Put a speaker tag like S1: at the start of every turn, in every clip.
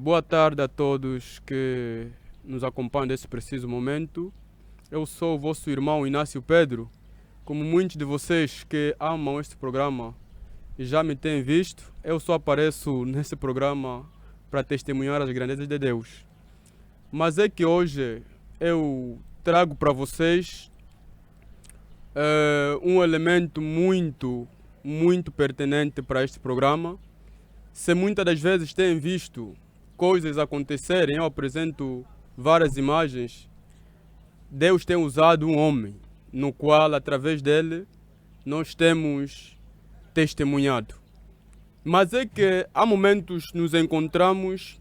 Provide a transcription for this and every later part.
S1: Boa tarde a todos que nos acompanham nesse preciso momento. Eu sou o vosso irmão Inácio Pedro. Como muitos de vocês que amam este programa e já me têm visto, eu só apareço nesse programa para testemunhar as grandezas de Deus. Mas é que hoje eu trago para vocês um elemento muito pertinente para este programa. Se muitas das vezes têm visto coisas acontecerem, eu apresento várias imagens. Deus tem usado um homem, no qual, através dele, nós temos testemunhado. Mas é que há momentos nos encontramos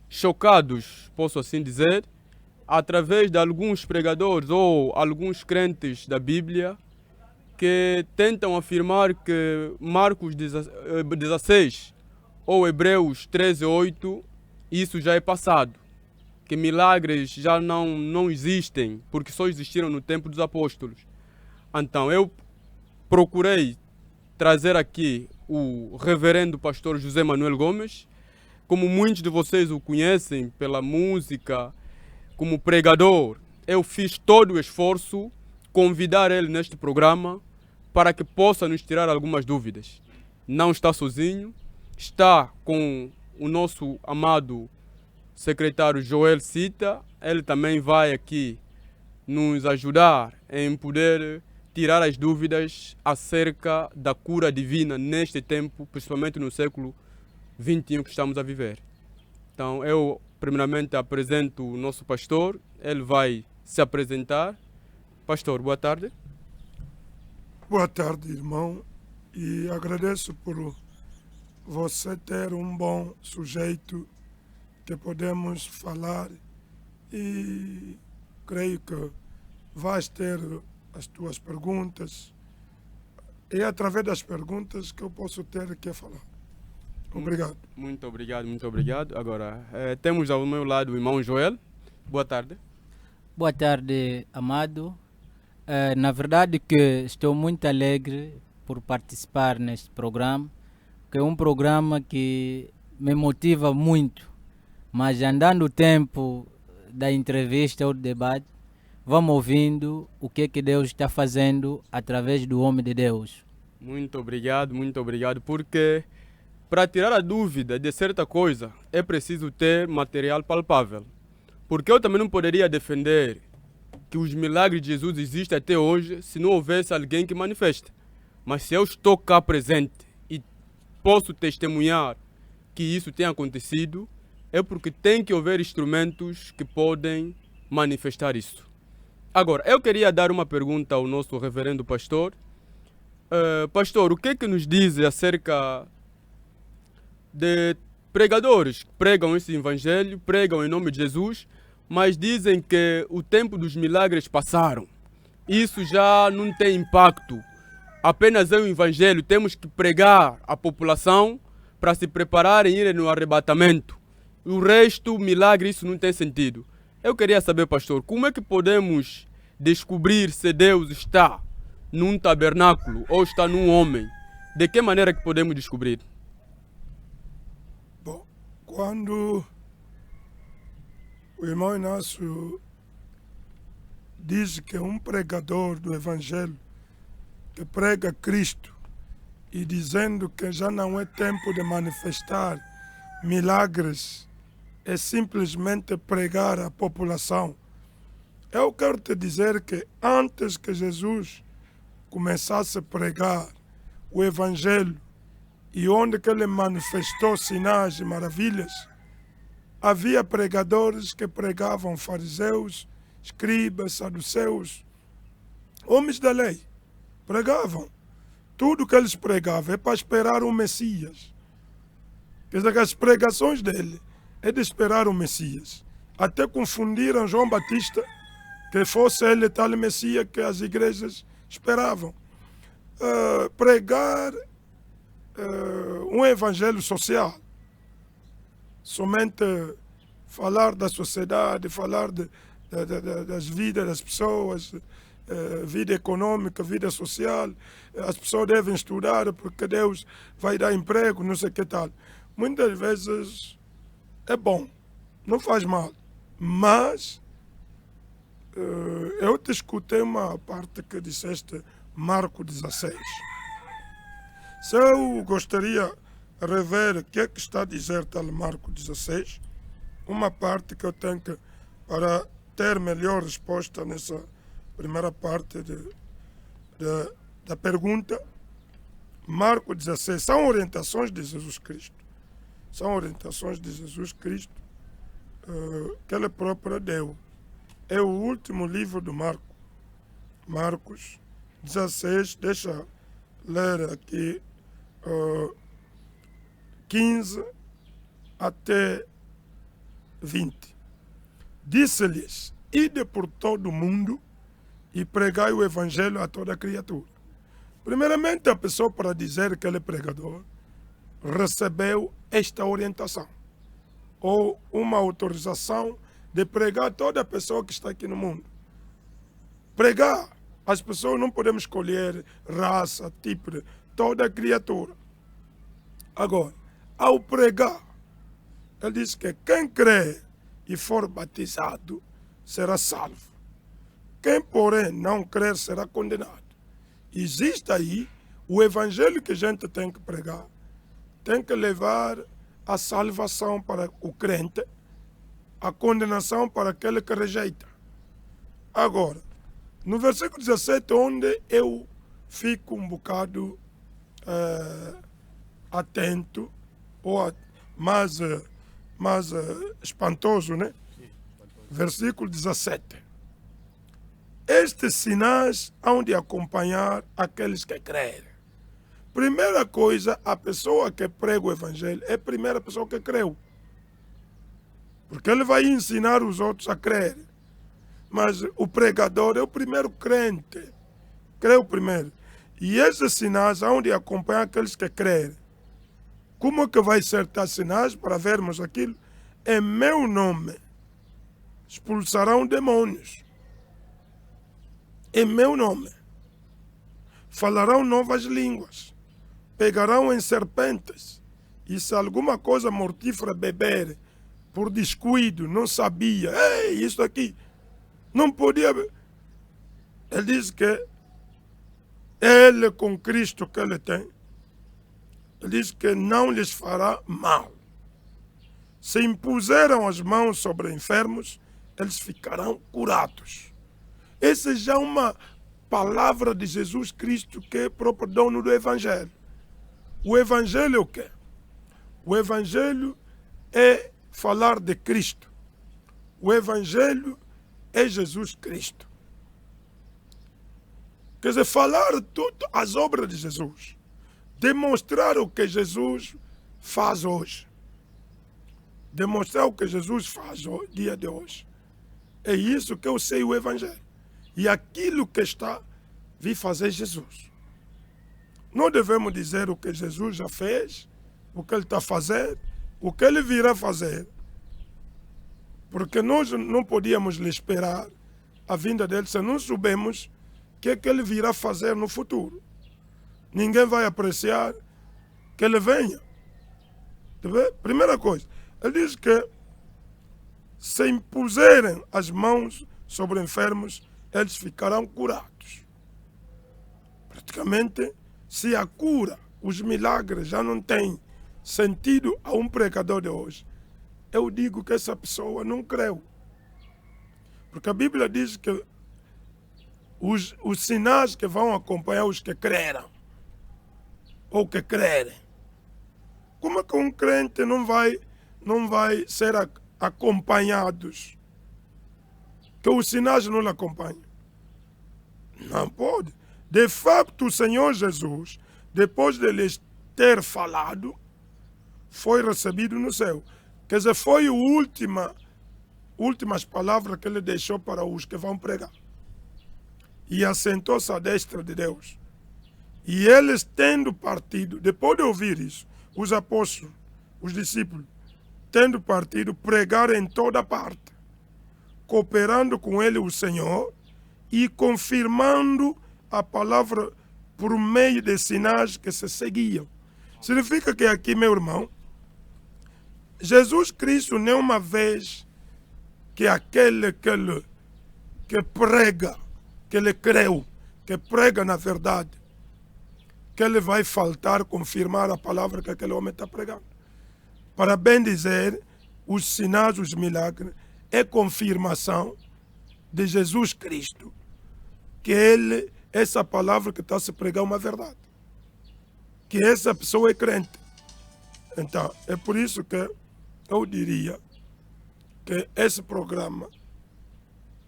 S1: chocados, posso assim dizer, através de alguns pregadores ou alguns crentes da Bíblia que tentam afirmar que Marcos 16 ou Hebreus 13:8, isso já é passado. Que milagres já não existem, porque só existiram no tempo dos apóstolos. Então eu procurei trazer aqui o reverendo pastor José Manuel Gomes. Como muitos de vocês o conhecem pela música, como pregador, eu fiz todo o esforço convidar ele neste programa para que possa nos tirar algumas dúvidas. Não está sozinho, está com o nosso amado secretário Joel Cita. Ele também vai aqui nos ajudar em poder tirar as dúvidas acerca da cura divina neste tempo, principalmente no século XXI que estamos a viver. Então eu primeiramente apresento o nosso pastor, ele vai se apresentar. Pastor, boa tarde.
S2: Boa tarde, irmão, e agradeço por você ter um bom sujeito que podemos falar, e creio que vais ter as tuas perguntas. É através das perguntas que eu posso ter que falar. Obrigado.
S1: Muito obrigado. Agora, temos ao meu lado o irmão Joel. Boa tarde.
S3: Boa tarde, amado. Na verdade que estou muito alegre por participar neste programa, que é um programa que me motiva muito. Mas andando o tempo da entrevista ou do debate, vamos ouvindo o que Deus está fazendo através do homem de Deus.
S1: Muito obrigado, porque para tirar a dúvida de certa coisa é preciso ter material palpável. Porque eu também não poderia defender que os milagres de Jesus existem até hoje se não houvesse alguém que manifeste. Mas se eu estou cá presente e posso testemunhar que isso tem acontecido, é porque tem que haver instrumentos que podem manifestar isso. Agora, eu queria dar uma pergunta ao nosso reverendo pastor. Pastor, o que é que nos diz acerca de pregadores que pregam esse evangelho, pregam em nome de Jesus, mas dizem que o tempo dos milagres passaram? Isso já não tem impacto. Apenas é o evangelho, temos que pregar a população para se prepararem e irem no arrebatamento. O resto, milagre, isso não tem sentido. Eu queria saber, pastor, como é que podemos descobrir se Deus está num tabernáculo ou está num homem? De que maneira que podemos descobrir?
S2: Bom, quando o irmão Inácio diz que é um pregador do Evangelho que prega Cristo e dizendo que já não é tempo de manifestar milagres, é simplesmente pregar à população. Eu quero te dizer que antes que Jesus começasse a pregar o Evangelho e onde que ele manifestou sinais e maravilhas, havia pregadores que pregavam, fariseus, escribas, saduceus, homens da lei, pregavam. Tudo que eles pregavam é para esperar o Messias. Quer dizer que as pregações dele é de esperar o Messias. Até confundiram João Batista, que fosse ele tal Messias que as igrejas esperavam. Pregar um evangelho social, somente falar da sociedade, falar das vidas das pessoas, vida econômica, vida social, as pessoas devem estudar porque Deus vai dar emprego, não sei o que tal. Muitas vezes é bom, não faz mal. Mas eu te escutei uma parte que disseste Marcos 16. Se eu gostaria de rever o que é que está a dizer tal Marcos 16, uma parte que eu tenho que, para ter melhor resposta nessa primeira parte da pergunta, Marcos 16, são orientações de Jesus Cristo. São orientações de Jesus Cristo que ele próprio deu. É o último livro do Marcos. Marcos 16, deixa ler aqui 15 até 20. Disse-lhes: ide por todo o mundo e pregai o evangelho a toda criatura. Primeiramente, a pessoa, para dizer que ele é pregador, recebeu esta orientação, ou uma autorização de pregar a toda pessoa que está aqui no mundo. Pregar. As pessoas não podemos escolher raça, tipo, toda criatura. Agora, ao pregar, ele diz que quem crê e for batizado será salvo. Quem, porém, não crer será condenado. Existe aí o evangelho que a gente tem que pregar, tem que levar a salvação para o crente, a condenação para aquele que rejeita. Agora, no versículo 17, onde eu fico um bocado atento, ou mais espantoso, né? Versículo 17. Estes sinais hão de acompanhar aqueles que crerem. Primeira coisa, a pessoa que prega o evangelho é a primeira pessoa que creu. Porque ele vai ensinar os outros a crer. Mas o pregador é o primeiro crente. Creu primeiro. E esses sinais hão de acompanhar aqueles que crerem. Como é que vai ser tais sinais para vermos aquilo? Em meu nome expulsarão demônios. Em meu nome falarão novas línguas. Pegarão em serpentes. E se alguma coisa mortífera beber por descuido, não sabia, isso aqui não podia. Ele diz que ele, com Cristo que ele tem, ele diz que não lhes fará mal. Se impuseram as mãos sobre enfermos, eles ficarão curados. Essa já é uma palavra de Jesus Cristo, que é o próprio dono do Evangelho. O Evangelho é o quê? O Evangelho é falar de Cristo. O Evangelho é Jesus Cristo. Quer dizer, falar tudo as obras de Jesus. Demonstrar o que Jesus faz hoje. Demonstrar o que Jesus faz no dia de hoje. É isso que eu sei o Evangelho. E aquilo que está vi fazer Jesus. Não devemos dizer o que Jesus já fez, o que ele está fazendo, o que ele virá fazer. Porque nós não podíamos lhe esperar a vinda dele se não soubemos o que é que ele virá fazer no futuro. Ninguém vai apreciar que ele venha. Primeira coisa, ele diz que se impuserem as mãos sobre enfermos, eles ficarão curados. Praticamente, se a cura, os milagres já não têm sentido a um pregador de hoje, eu digo que essa pessoa não creu. Porque a Bíblia diz que os sinais que vão acompanhar os que creram, ou que crerem. Como é que um crente não vai ser acompanhados? Que os sinais não lhe acompanham? Não pode. De facto, o Senhor Jesus, depois de lhes ter falado, foi recebido no céu. Quer dizer, foi a últimas palavras que ele deixou para os que vão pregar. E assentou-se à destra de Deus. E eles, tendo partido, depois de ouvir isso, os apóstolos, os discípulos, tendo partido, pregaram em toda parte, cooperando com ele o Senhor e confirmando a palavra por meio de sinais que se seguiam. Significa que aqui, meu irmão, Jesus Cristo nenhuma vez que aquele que prega, que ele creu, que prega na verdade, que ele vai faltar confirmar a palavra que aquele homem está pregando. Para bem dizer, os sinais, os milagres, é confirmação de Jesus Cristo, que ele, essa palavra que está a se pregar é uma verdade, que essa pessoa é crente. Então, é por isso que eu diria que esse programa,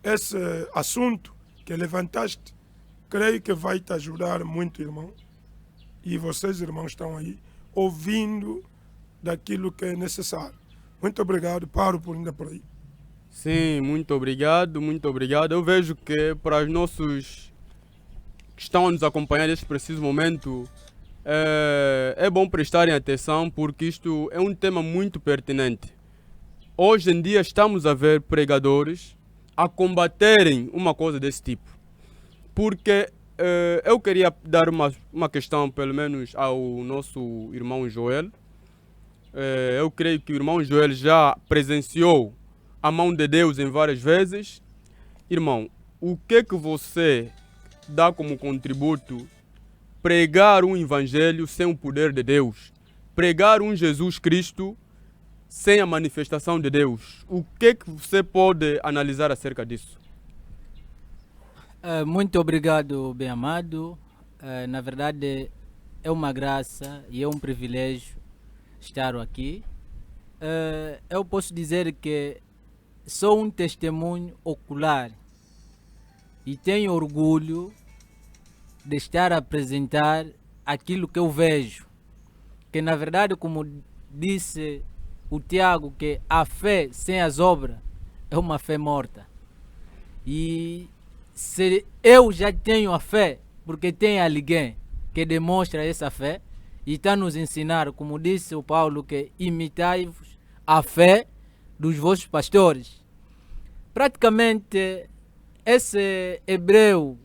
S2: esse assunto que levantaste, creio que vai te ajudar muito, irmão. E vocês, irmãos, estão aí ouvindo daquilo que é necessário. Muito obrigado, paro por ainda por aí.
S1: Sim, muito obrigado, muito obrigado. Eu vejo que para os nossos que estão a nos acompanhar neste preciso momento, é bom prestarem atenção, porque isto é um tema muito pertinente. Hoje em dia estamos a ver pregadores a combaterem uma coisa desse tipo. Porque eu queria dar uma questão, pelo menos, ao nosso irmão Joel. Eu creio que o irmão Joel já presenciou a mão de Deus em várias vezes. Irmão, o que você dá como contributo pregar um evangelho sem o poder de Deus? Pregar um Jesus Cristo sem a manifestação de Deus? O que você pode analisar acerca disso?
S3: Muito obrigado, bem amado. Na verdade, é uma graça e é um privilégio estar aqui. Eu posso dizer que sou um testemunho ocular e tenho orgulho de estar a apresentar aquilo que eu vejo. Que na verdade, como disse o Tiago, que a fé sem as obras é uma fé morta. E se eu já tenho a fé, porque tem alguém que demonstra essa fé e está nos ensinar, como disse o Paulo, que imitai-vos a fé dos vossos pastores. Praticamente, esse Hebreu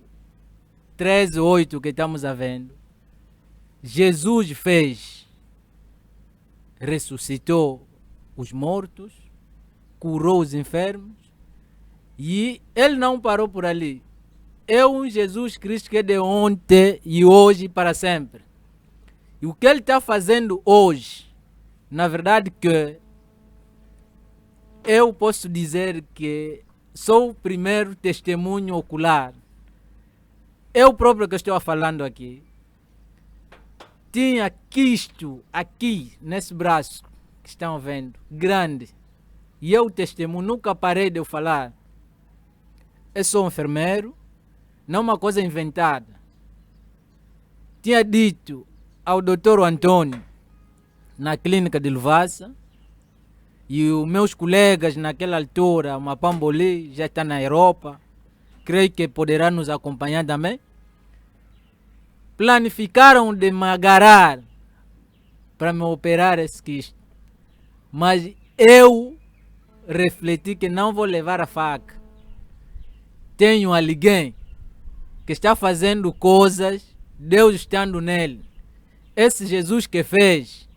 S3: 13:8 que estamos a vendo, Jesus fez, ressuscitou os mortos, curou os enfermos, e ele não parou por ali. É um Jesus Cristo que é de ontem e hoje para sempre. E o que ele está fazendo hoje, na verdade que eu posso dizer que sou o primeiro testemunho ocular. Eu próprio que estou falando aqui, tinha quisto aqui nesse braço que estão vendo, grande. E eu testemunho, nunca parei de eu falar. Eu sou enfermeiro, não é uma coisa inventada. Tinha dito ao doutor Antônio, na clínica de Luvasa, e os meus colegas naquela altura, Mapamboli, já está na Europa, creio que poderá nos acompanhar também, planificaram de me agarrar para me operar esse quisto. Mas eu refleti que não vou levar a faca. Tenho alguém que está fazendo coisas, Deus estando nele. Esse Jesus que fez,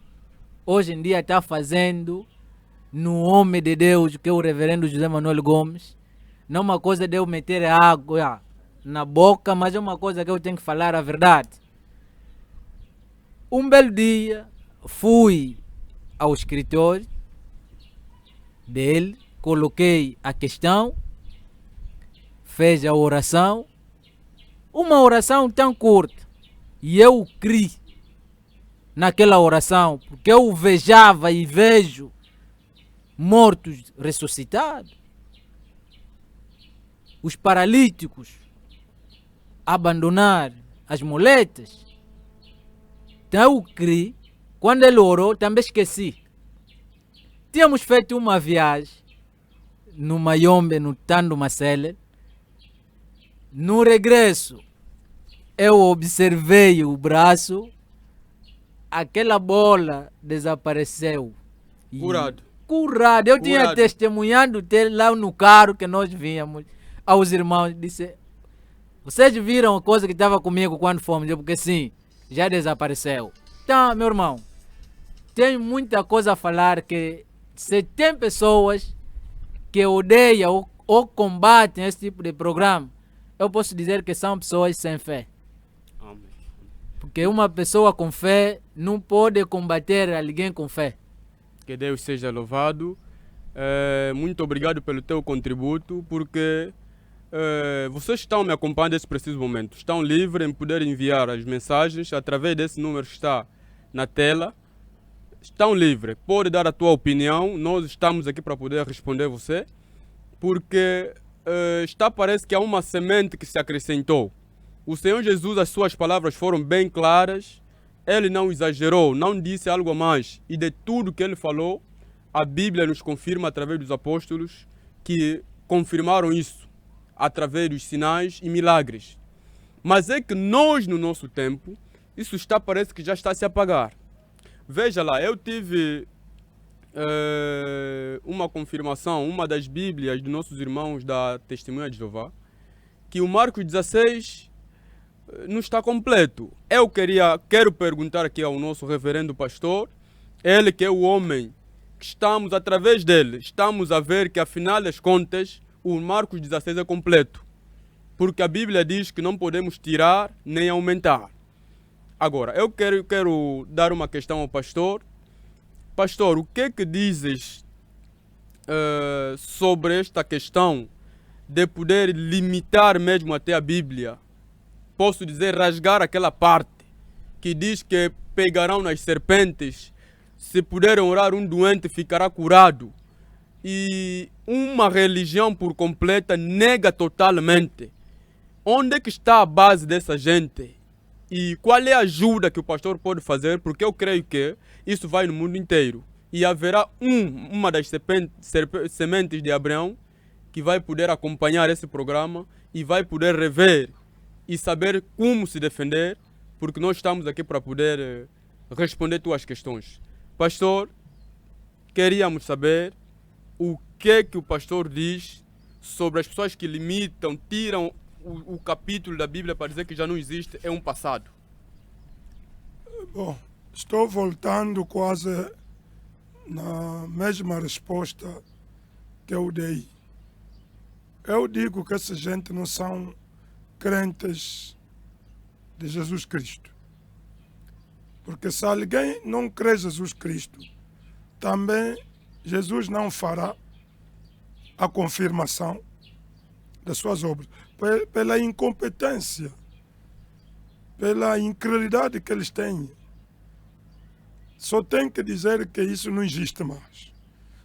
S3: hoje em dia está fazendo no homem de Deus, que é o reverendo José Manuel Gomes. Não é uma coisa de eu meter água na boca, mas é uma coisa que eu tenho que falar a verdade. Um belo dia, fui ao escritório dele, coloquei a questão, fez a oração, uma oração tão curta, e eu criei naquela oração, porque eu vejava e vejo mortos ressuscitados, os paralíticos abandonar as muletas. Então eu criei, quando ele orou, também esqueci. Tínhamos feito uma viagem no Mayombe, no Tando Macele. No regresso, eu observei o braço, aquela bola desapareceu.
S1: Curado.
S3: Curado. Eu tinha testemunhado dele lá no carro que nós vínhamos. Aos irmãos, disse: vocês viram a coisa que estava comigo quando fomos? Eu, porque sim, já desapareceu. Então, meu irmão, tenho muita coisa a falar que se tem pessoas que odeiam ou combatem esse tipo de programa, eu posso dizer que são pessoas sem fé.
S1: Amém.
S3: Porque uma pessoa com fé não pode combater alguém com fé.
S1: Que Deus seja louvado. Muito obrigado pelo teu contributo, porque vocês estão me acompanhando nesse preciso momento. Estão livres em poder enviar as mensagens através desse número que está na tela. Estão livres. Pode dar a tua opinião. Nós estamos aqui para poder responder você. Porque parece que há uma semente que se acrescentou. O Senhor Jesus, as suas palavras foram bem claras. Ele não exagerou, não disse algo a mais. E de tudo que ele falou, a Bíblia nos confirma através dos apóstolos que confirmaram isso através dos sinais e milagres. Mas é que nós, no nosso tempo, isso parece que já está a se apagar. Veja lá, eu tive uma confirmação, uma das Bíblias dos nossos irmãos da Testemunha de Jeová, que o Marcos 16 não está completo. Eu quero perguntar aqui ao nosso reverendo pastor, ele que é o homem que estamos, através dele, estamos a ver que afinal das contas, o Marcos 16 é completo. Porque a Bíblia diz que não podemos tirar nem aumentar. Agora, eu quero dar uma questão ao pastor. Pastor, o que dizes sobre esta questão de poder limitar mesmo até a Bíblia? Posso dizer, rasgar aquela parte que diz que pegarão nas serpentes, se puderem orar um doente ficará curado. E uma religião por completa nega totalmente. Onde é que está a base dessa gente? E qual é a ajuda que o pastor pode fazer? Porque eu creio que isso vai no mundo inteiro. E haverá uma das sementes de Abraão que vai poder acompanhar esse programa e vai poder rever e saber como se defender, porque nós estamos aqui para poder responder tuas questões. Pastor, queríamos saber o que o pastor diz sobre as pessoas que limitam, tiram o capítulo da Bíblia para dizer que já não existe, é um passado.
S2: Bom, estou voltando quase na mesma resposta que eu dei. Eu digo que essa gente não são crentes de Jesus Cristo. Porque se alguém não crê em Jesus Cristo, também Jesus não fará a confirmação das suas obras. Pela incompetência, pela incredulidade que eles têm. Só tem que dizer que isso não existe mais.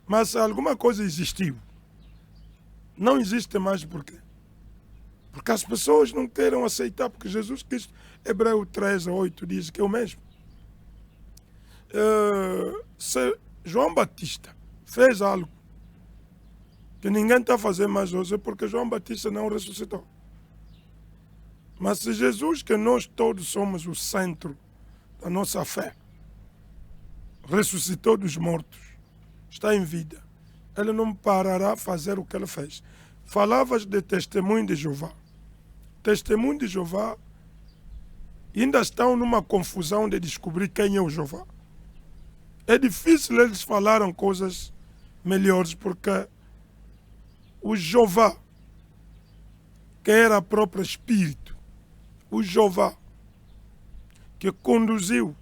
S2: Mas se alguma coisa existiu, não existe mais por quê? Porque as pessoas não querem aceitar, porque Jesus Cristo, Hebreu 13:8 diz que é o mesmo. Se João Batista fez algo que ninguém está fazendo mais hoje, é porque João Batista não ressuscitou. Mas se Jesus, que nós todos somos o centro da nossa fé, ressuscitou dos mortos, está em vida, ele não parará a fazer o que ele fez. Falavas de testemunho de Jeová. Testemunho de Jeová ainda estão numa confusão de descobrir quem é o Jeová. É difícil eles falarem coisas melhores, porque o Jeová, que era o próprio Espírito, o Jeová, que conduziu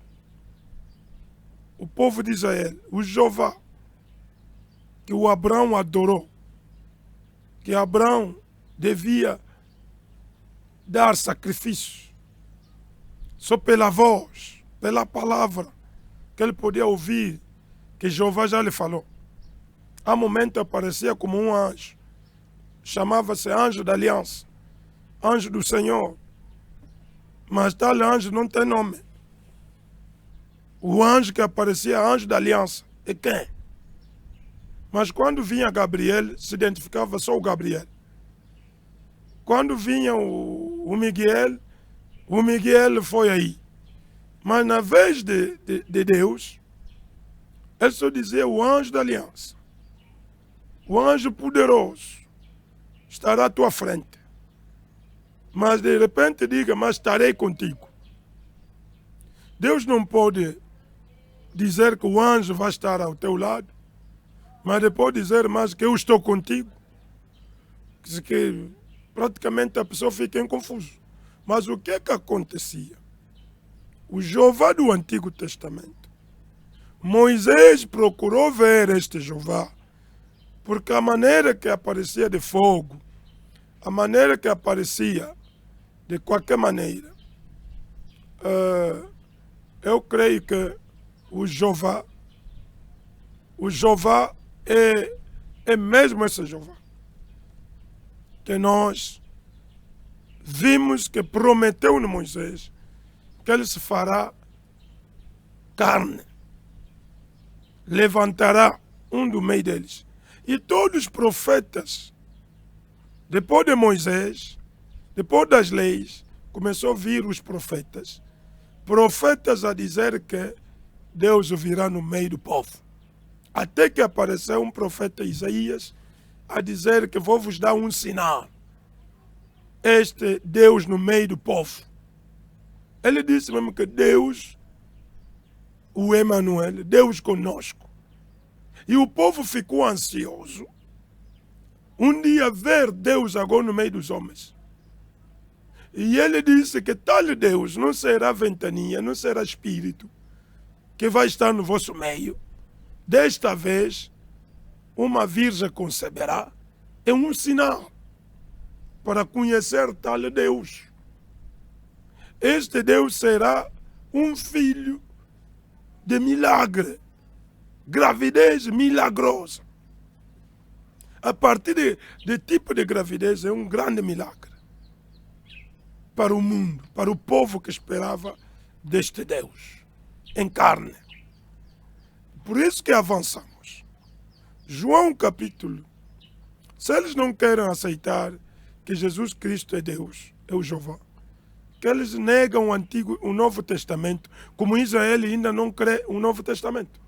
S2: o povo de Israel, o Jeová, que o Abraão adorou, que Abraão devia dar sacrifícios, só pela voz, pela palavra, que ele podia ouvir, que Jeová já lhe falou. Há momento aparecia como um anjo, chamava-se anjo da aliança, anjo do Senhor, mas tal anjo não tem nome. O anjo que aparecia, anjo da aliança, é quem? Mas quando vinha Gabriel, se identificava só o Gabriel. Quando vinha o Miguel foi aí. Mas na vez de Deus, ele só dizia o anjo da aliança. O anjo poderoso estará à tua frente. Mas de repente diga, mas estarei contigo. Deus não pode dizer que o anjo vai estar ao teu lado, Mas depois dizer mais que eu estou contigo, que praticamente a pessoa fica em confuso. Mas o que é que acontecia? O Jeová do Antigo Testamento, Moisés procurou ver este Jeová, porque a maneira que aparecia de fogo, a maneira que aparecia de qualquer maneira, eu creio que o Jeová é mesmo esse Jeová que nós vimos que prometeu no Moisés que ele se fará carne, levantará um do meio deles. E todos os profetas, depois de Moisés, depois das leis, começou a vir os profetas a dizer que Deus virá no meio do povo. Até que apareceu um profeta Isaías a dizer que vou vos dar um sinal. Este Deus no meio do povo. Ele disse mesmo que Deus, o Emanuel, Deus conosco. E o povo ficou ansioso um dia ver Deus agora no meio dos homens. E ele disse que tal Deus não será ventania, não será espírito, que vai estar no vosso meio. Desta vez, uma virgem conceberá. É um sinal para conhecer tal Deus. Este Deus será um filho de milagre, gravidez milagrosa. A partir de tipo de gravidez é um grande milagre para o mundo, para o povo que esperava deste Deus em carne. Por isso que avançamos. João capítulo. Se eles não querem aceitar que Jesus Cristo é Deus, é o Jeová, que eles negam o Novo Testamento, como Israel ainda não crê o Novo Testamento.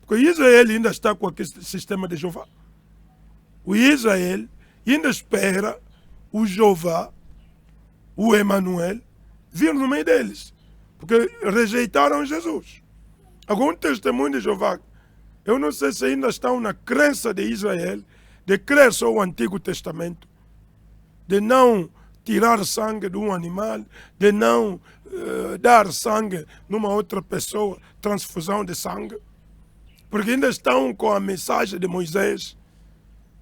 S2: Porque Israel ainda está com aquele sistema de Jeová. O Israel ainda espera o Jeová, o Emanuel, vir no meio deles. Porque rejeitaram Jesus. Algum testemunho de Jeová, eu não sei se ainda estão na crença de Israel, de crer só o Antigo Testamento, de não tirar sangue de um animal, de não dar sangue numa outra pessoa, transfusão de sangue, porque ainda estão com a mensagem de Moisés.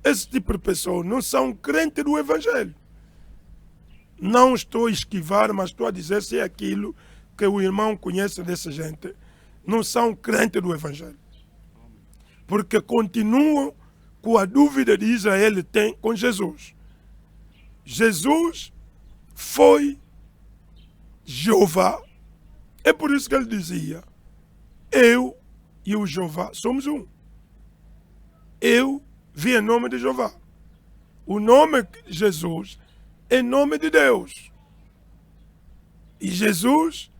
S2: Esse tipo de pessoas não são crentes do Evangelho. Não estou a esquivar, mas estou a dizer se é aquilo que o irmão conhece dessa gente. Não são crentes do Evangelho. Porque continuam com a dúvida de Israel tem com Jesus. Jesus foi Jeová. É por isso que ele dizia, eu e o Jeová somos um. Eu vi em nome de Jeová. O nome Jesus é nome de Deus. E Jesus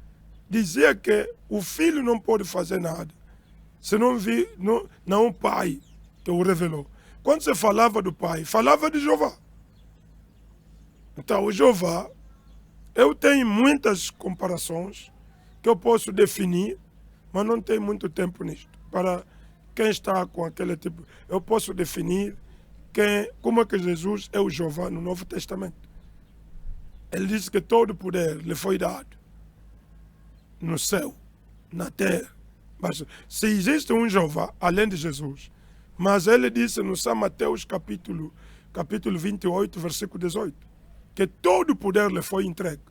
S2: dizia que o filho não pode fazer nada se não vir não o pai que o revelou. Quando você falava do pai, falava de Jeová. Então o Jeová, eu tenho muitas comparações que eu posso definir, mas não tenho muito tempo nisto. Para quem está com aquele tipo, eu posso definir como é que Jesus é o Jeová no Novo Testamento. Ele disse que todo o poder lhe foi dado no céu, na terra. Mas se existe um Jeová, além de Jesus, mas ele disse no São Mateus capítulo 28, versículo 18, que todo o poder lhe foi entregue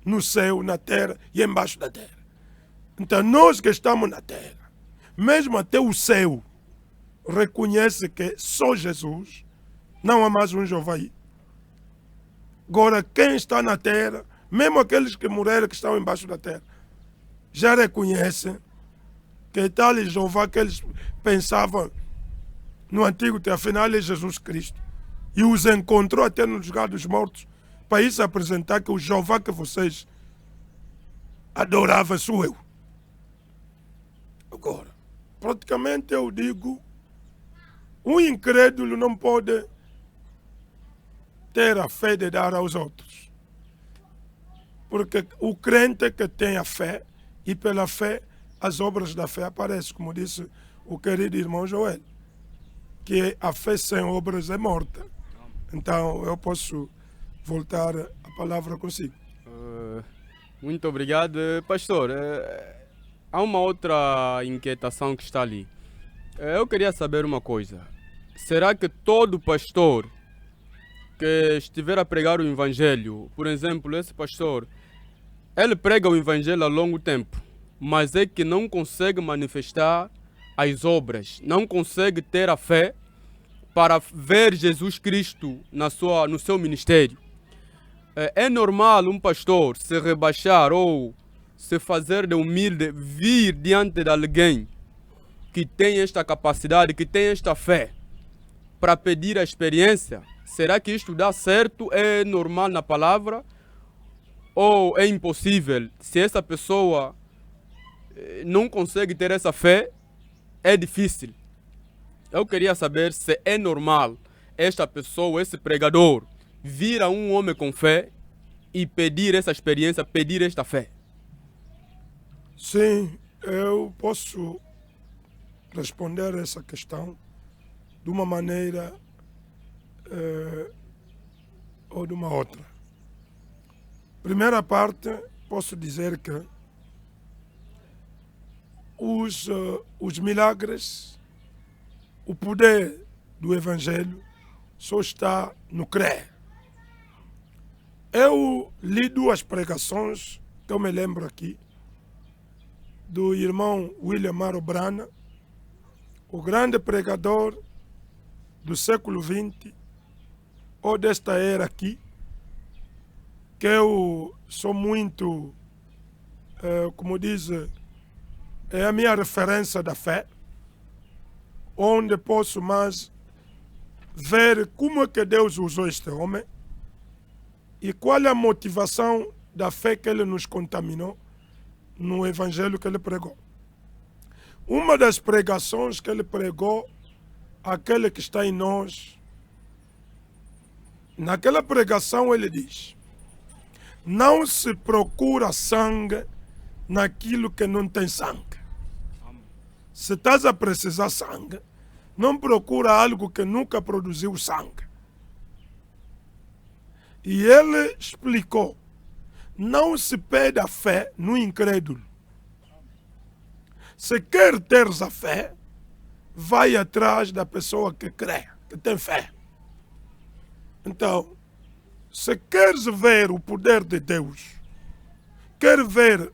S2: no céu, na terra e embaixo da terra. Então nós que estamos na terra, mesmo até o céu, reconhece que só Jesus, não há mais um Jeová aí. Agora, quem está na terra, mesmo aqueles que morreram, que estão embaixo da terra, já reconhecem que tal Jeová que eles pensavam no Antigo Testamento, afinal é Jesus Cristo. E os encontrou até no lugar dos mortos, para isso apresentar que o Jeová que vocês adoravam sou eu. Agora, praticamente eu digo, um incrédulo não pode ter a fé de dar aos outros. Porque o crente que tem a fé, e pela fé, as obras da fé aparecem, como disse o querido irmão Joel. que a fé sem obras é morta. Então eu posso voltar a palavra consigo.
S1: Muito obrigado. Pastor, há uma outra inquietação que está ali. Eu queria saber uma coisa. Será que todo pastor que estiver a pregar o evangelho, por exemplo, esse pastor, ele prega o evangelho há longo tempo, mas é que não consegue manifestar as obras, não consegue ter a fé para ver Jesus Cristo no seu ministério? É normal um pastor se rebaixar ou se fazer de humilde, vir diante de alguém que tem esta capacidade, que tem esta fé, para pedir a experiência? Será que isto dá certo? É normal na palavra? Ou é impossível? Se essa pessoa não consegue ter essa fé, é difícil. Eu queria saber se é normal esta pessoa, esse pregador, vir a um homem com fé e pedir essa experiência, pedir esta fé.
S2: Sim, eu posso responder essa questão de uma maneira ou de uma outra. Primeira parte, posso dizer que os milagres, o poder do Evangelho só está no crer. Eu li 2 pregações que eu me lembro aqui, do irmão William Maro Brana, o grande pregador do século XX, ou desta era aqui, que eu sou muito, como diz, é a minha referência da fé, onde posso mais ver como é que Deus usou este homem e qual é a motivação da fé que ele nos contaminou no evangelho que ele pregou. Uma das pregações que ele pregou, aquele que está em nós, naquela pregação ele diz: não se procura sangue naquilo que não tem sangue. Se estás a precisar de sangue, não procura algo que nunca produziu sangue. E ele explicou: não se pede a fé no incrédulo. Se quer teres a fé, vai atrás da pessoa que crê, que tem fé. Então, se queres ver o poder de Deus, quer ver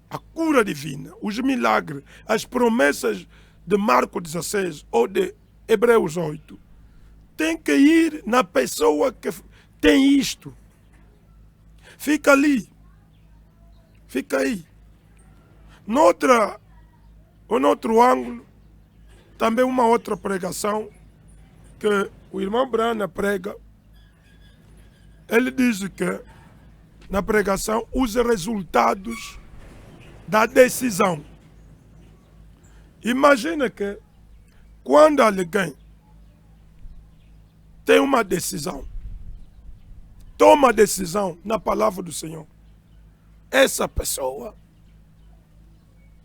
S2: a cura divina, os milagres, as promessas de Marcos 16 ou de Hebreus 8, tem que ir na pessoa que tem isto. Fica ali. Fica aí. No outro ângulo, também uma outra pregação que o irmão Brana prega. Ele diz que na pregação os resultados da decisão. Imagina que quando alguém tem uma decisão, toma a decisão na palavra do Senhor, essa pessoa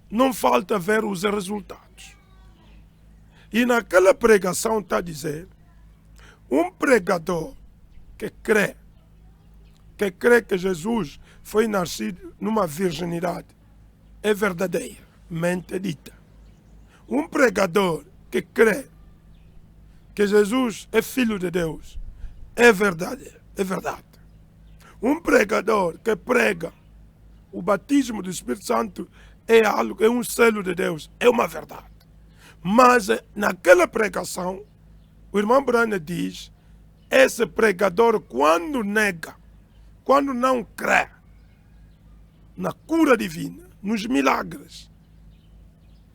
S2: não falta ver os resultados. E naquela pregação está a dizer, um pregador que crê que Jesus foi nascido numa virginidade, é verdadeiramente dita. Um pregador que crê que Jesus é filho de Deus, é verdade, é verdade. Um pregador que prega o batismo do Espírito Santo é algo, é um selo de Deus, é uma verdade. Mas naquela pregação, o irmão Brana diz, esse pregador quando nega, quando não crê na cura divina, nos milagres,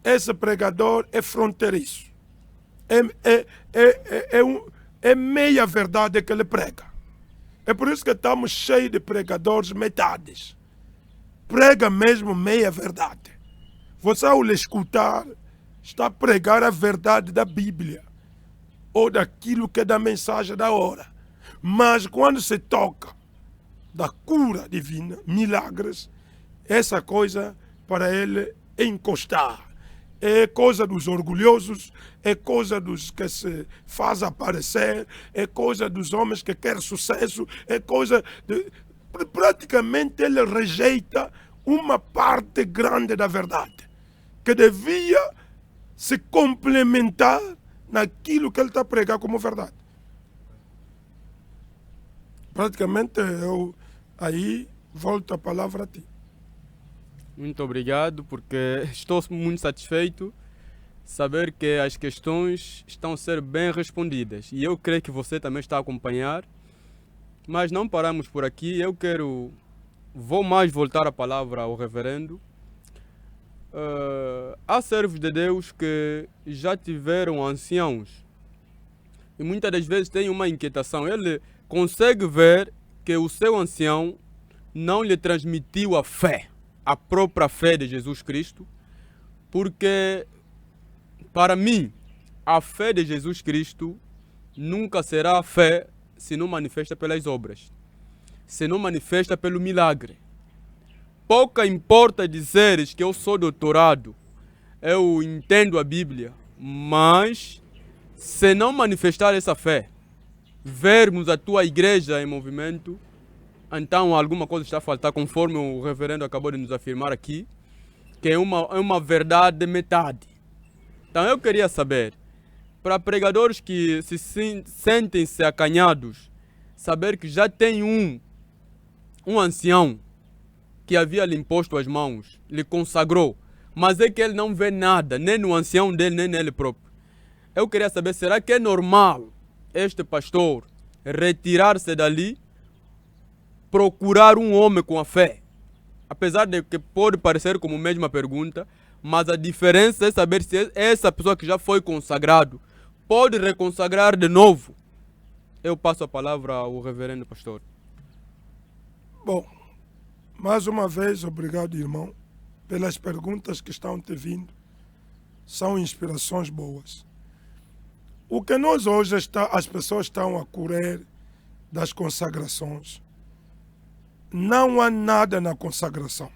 S2: esse pregador é fronteiriço. É meia verdade que ele prega. É por isso que estamos cheios de pregadores metades. Prega mesmo meia verdade. Você ao lhe escutar, está a pregar a verdade da Bíblia. Ou daquilo que é da mensagem da hora. Mas quando se toca da cura divina, milagres, essa coisa para ele é encostar. é coisa dos orgulhosos, é coisa dos que se faz aparecer, é coisa dos homens que querem sucesso, é coisa de... Praticamente ele rejeita uma parte grande da verdade, que devia se complementar naquilo que ele está a pregar como verdade. Praticamente eu aí volto a palavra a ti.
S1: Muito obrigado, porque estou muito satisfeito saber que as questões estão a ser bem respondidas. E eu creio que você também está a acompanhar. Mas não paramos por aqui. Vou mais voltar a palavra ao reverendo. Há servos de Deus que já tiveram anciãos. E muitas das vezes tem uma inquietação. Ele consegue ver que o seu ancião não lhe transmitiu a fé, a própria fé de Jesus Cristo, porque para mim a fé de Jesus Cristo nunca será a fé se não manifesta pelas obras, se não manifesta pelo milagre. Pouco importa dizeres que eu sou doutorado, eu entendo a Bíblia, mas se não manifestar essa fé, vermos a tua igreja em movimento, então alguma coisa está a faltar, conforme o reverendo acabou de nos afirmar aqui, que é uma verdade metade. Então eu queria saber, para pregadores que sentem-se acanhados, saber que já tem um ancião que havia lhe imposto as mãos, lhe consagrou, mas é que ele não vê nada, nem no ancião dele, nem nele próprio. Eu queria saber, será que é normal este pastor retirar-se dali, procurar um homem com a fé? Apesar de que pode parecer como a mesma pergunta, mas a diferença é saber se essa pessoa que já foi consagrado pode reconsagrar de novo. Eu passo a palavra ao reverendo pastor.
S2: Bom, mais uma vez, obrigado, irmão, pelas perguntas que estão te vindo. São inspirações boas. O que nós hoje as pessoas estão a correr das consagrações. Não há nada na consagração.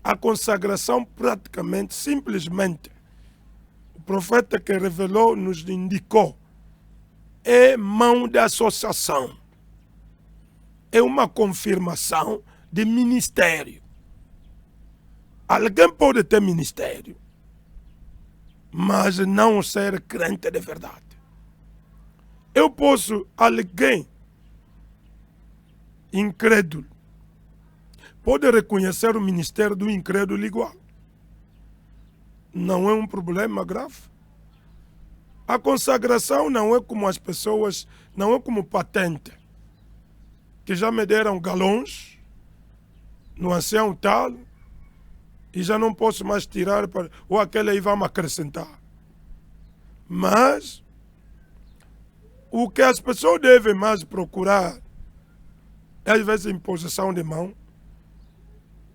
S2: A consagração praticamente, simplesmente, o profeta que revelou nos indicou, é mão de associação. É uma confirmação de ministério. Alguém pode ter ministério, mas não ser crente de verdade. Eu posso, alguém incrédulo, pode reconhecer o ministério do incrédulo igual. Não é um problema grave. A consagração não é como as pessoas, não é como patente, que já me deram galões no ancião tal e já não posso mais tirar, ou aquele aí vai me acrescentar. Mas o que as pessoas devem mais procurar é, às vezes, imposição de mão,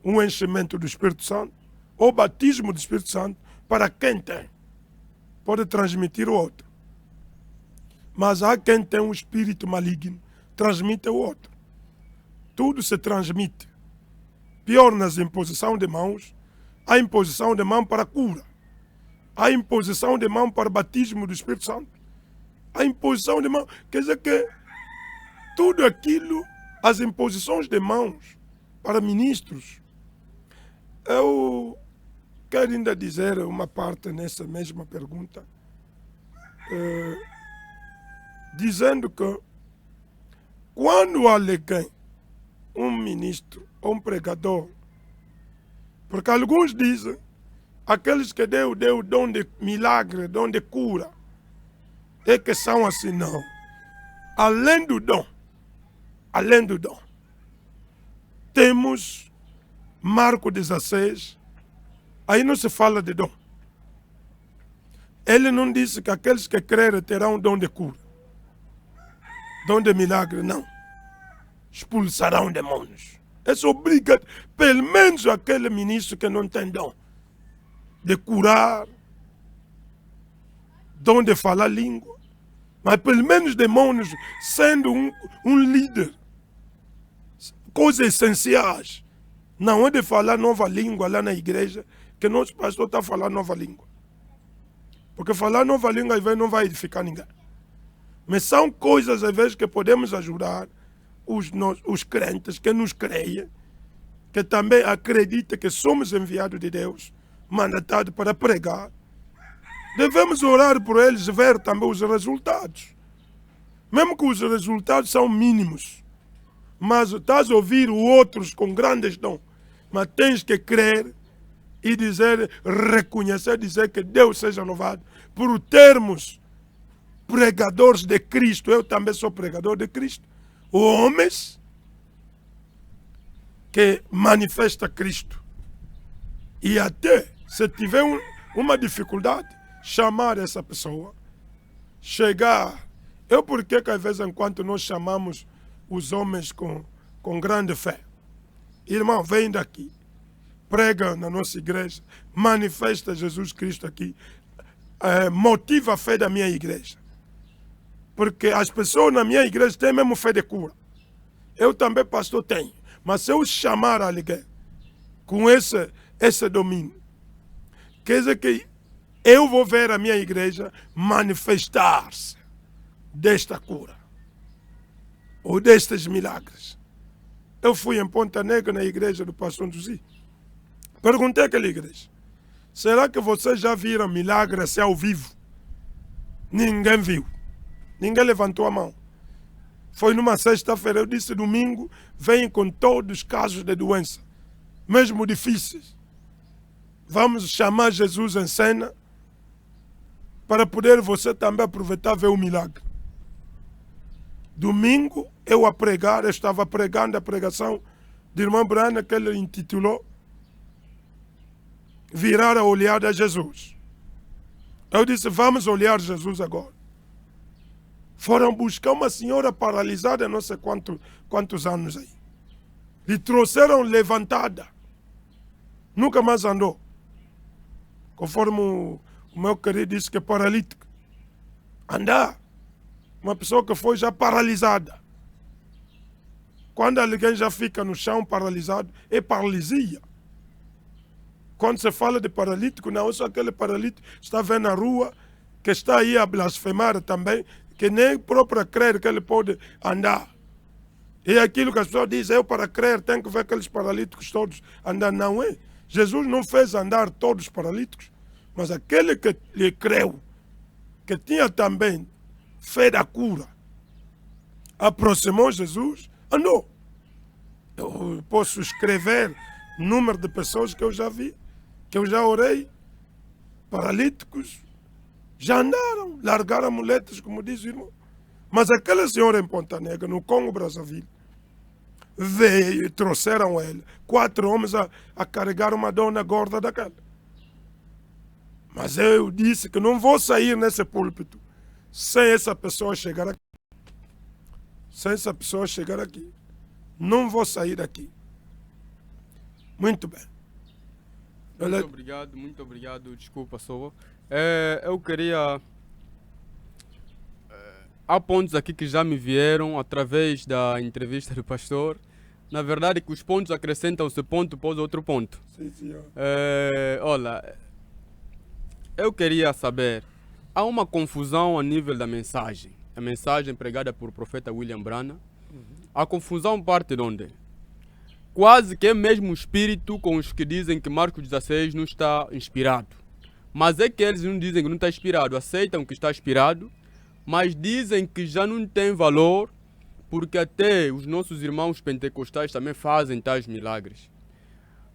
S2: um enchimento do Espírito Santo, ou batismo do Espírito Santo, para quem tem. Pode transmitir o outro. Mas há quem tem um espírito maligno, transmite o outro. Tudo se transmite. Pior nas imposição de mãos, há imposição de mão para cura. Há imposição de mão para batismo do Espírito Santo. Há imposição de mão, quer dizer que tudo aquilo, as imposições de mãos para ministros. Eu quero ainda dizer uma parte nessa mesma pergunta, dizendo que quando alguém, um ministro ou um pregador, porque alguns dizem, aqueles que deu dom de milagre, dom de cura, é que são assim, não. Além do dom, temos Marcos 16, aí não se fala de dom. Ele não disse que aqueles que crerem terão dom de cura, dom de milagre, não. Expulsarão demônios. Isso obriga, pelo menos, aquele ministro que não tem dom de curar, dom de falar língua, mas pelo menos demônios, sendo um líder, coisas essenciais. Não é de falar nova língua lá na igreja, que nosso pastor está falando nova língua. Porque falar nova língua às vezes não vai edificar ninguém. Mas são coisas às vezes que podemos ajudar os crentes que nos creem, que também acreditam que somos enviados de Deus, mandatados para pregar. Devemos orar por eles e ver também os resultados. Mesmo que os resultados são mínimos. Mas estás a ouvir outros com grandes dons. Mas tens que crer e dizer, reconhecer, dizer que Deus seja louvado por termos pregadores de Cristo. Eu também sou pregador de Cristo. Homens que manifestam Cristo. E até, se tiver uma dificuldade, chamar essa pessoa, chegar. Porque que às vezes, enquanto nós chamamos os homens com grande fé, irmão, vem daqui, prega na nossa igreja, manifesta Jesus Cristo aqui, motiva a fé da minha igreja. Porque as pessoas na minha igreja têm mesmo fé de cura. Eu também, pastor, tenho. Mas se eu chamar alguém com esse domínio, quer dizer que eu vou ver a minha igreja manifestar-se desta cura, ou destes milagres. Eu fui em Ponta Negra, na igreja do pastor José. Perguntei àquela igreja, será que vocês já viram milagres ao vivo? Ninguém viu. Ninguém levantou a mão. Foi numa sexta-feira, eu disse domingo, vem com todos os casos de doença, mesmo difíceis. Vamos chamar Jesus em cena, para poder você também aproveitar e ver o milagre. Domingo, eu estava pregando a pregação de irmã Brana, que ele intitulou Virar a olhada a Jesus. Eu disse, vamos olhar Jesus agora. Foram buscar uma senhora paralisada, não sei quantos anos aí. E trouxeram levantada. Nunca mais andou. Conforme o meu querido disse que é paralítica. Andar. Uma pessoa que foi já paralisada. Quando alguém já fica no chão paralisado, é paralisia. Quando se fala de paralítico, não é só aquele paralítico que está vendo na rua, que está aí a blasfemar também, que nem próprio crer que ele pode andar. E aquilo que as pessoas dizem, eu para crer tenho que ver aqueles paralíticos todos andar. Não é. Jesus não fez andar todos os paralíticos, mas aquele que lhe creu, que tinha também fé da cura, aproximou Jesus, andou. Eu posso escrever o número de pessoas que eu já vi, que eu já orei, paralíticos, já andaram, largaram muletas, como diz o irmão. Mas aquela senhora em Ponta Negra, no Congo Brazzaville, veio e trouxeram ele. 4 homens a carregar uma dona gorda daquela. Mas eu disse que não vou sair nesse púlpito sem essa pessoa chegar aqui. Sem essa pessoa chegar aqui. Não vou sair daqui. Muito bem.
S1: Muito obrigado. Desculpa, só. Eu queria... Há pontos aqui que já me vieram através da entrevista do pastor. Na verdade, que os pontos acrescentam-se ponto após outro ponto.
S2: Sim, senhor.
S1: Olha, eu queria saber, há uma confusão a nível da mensagem. A mensagem pregada por profeta William Branham. A confusão parte de onde? Quase que é mesmo o espírito com os que dizem que Marcos 16 não está inspirado. Mas é que eles não dizem que não está inspirado, aceitam que está inspirado, mas dizem que já não tem valor, porque até os nossos irmãos pentecostais também fazem tais milagres.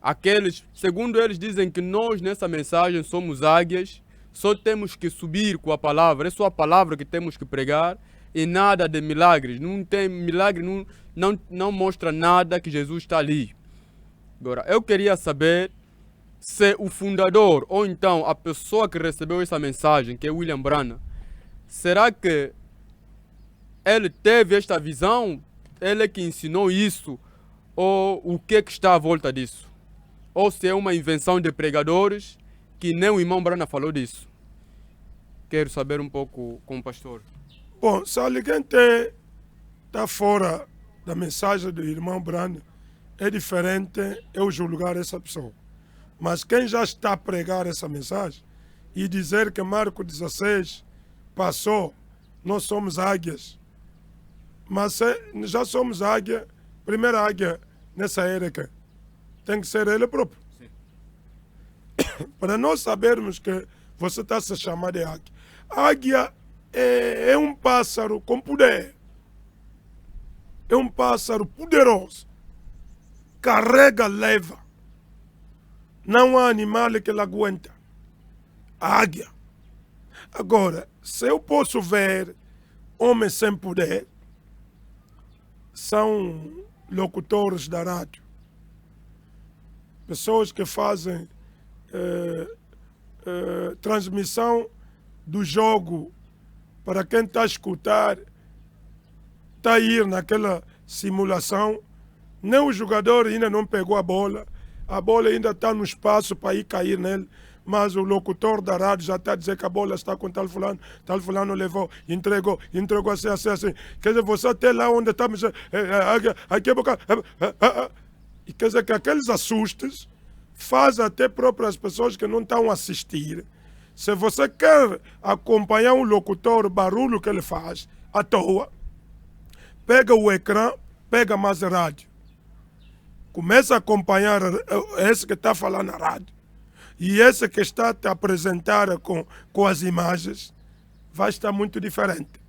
S1: Aqueles, segundo eles, dizem que nós nessa mensagem somos águias, só temos que subir com a palavra, é só a palavra que temos que pregar e nada de milagres. Não tem milagre, não mostra nada que Jesus está ali. Agora, eu queria saber se o fundador ou então a pessoa que recebeu essa mensagem, que é William Branham, será que ele teve esta visão? Ele é que ensinou isso? Ou o que está à volta disso? Ou se é uma invenção de pregadores que nem o irmão Branham falou disso? Quero saber um pouco com o pastor.
S2: Bom, se alguém está fora da mensagem do irmão Branham, é diferente eu julgar essa pessoa. Mas quem já está a pregar essa mensagem e dizer que Marcos 16 passou, nós somos águias. Mas já somos águia, primeira águia nessa era que tem que ser ele próprio. Para nós sabermos que você está se chamando de águia. Águia é um pássaro com poder. É um pássaro poderoso. Carrega, leva. Não há animal que ele aguenta. A águia. Agora, se eu posso ver homens sem poder, são locutores da rádio. Pessoas que fazem transmissão do jogo para quem está a escutar, está a ir naquela simulação. Nem o jogador ainda não pegou a bola ainda está no espaço para ir cair nele, mas o locutor da rádio já está a dizer que a bola está com tal fulano levou, entregou assim. Quer dizer, você até lá onde está, aqui é boca. E quer dizer que aqueles assustos fazem até próprias pessoas que não estão a assistir. Se você quer acompanhar um locutor, o barulho que ele faz, à toa, pega o ecrã, pega mais rádio. Começa a acompanhar esse que está falando na rádio. E esse que está a te apresentar com as imagens, vai estar muito diferente.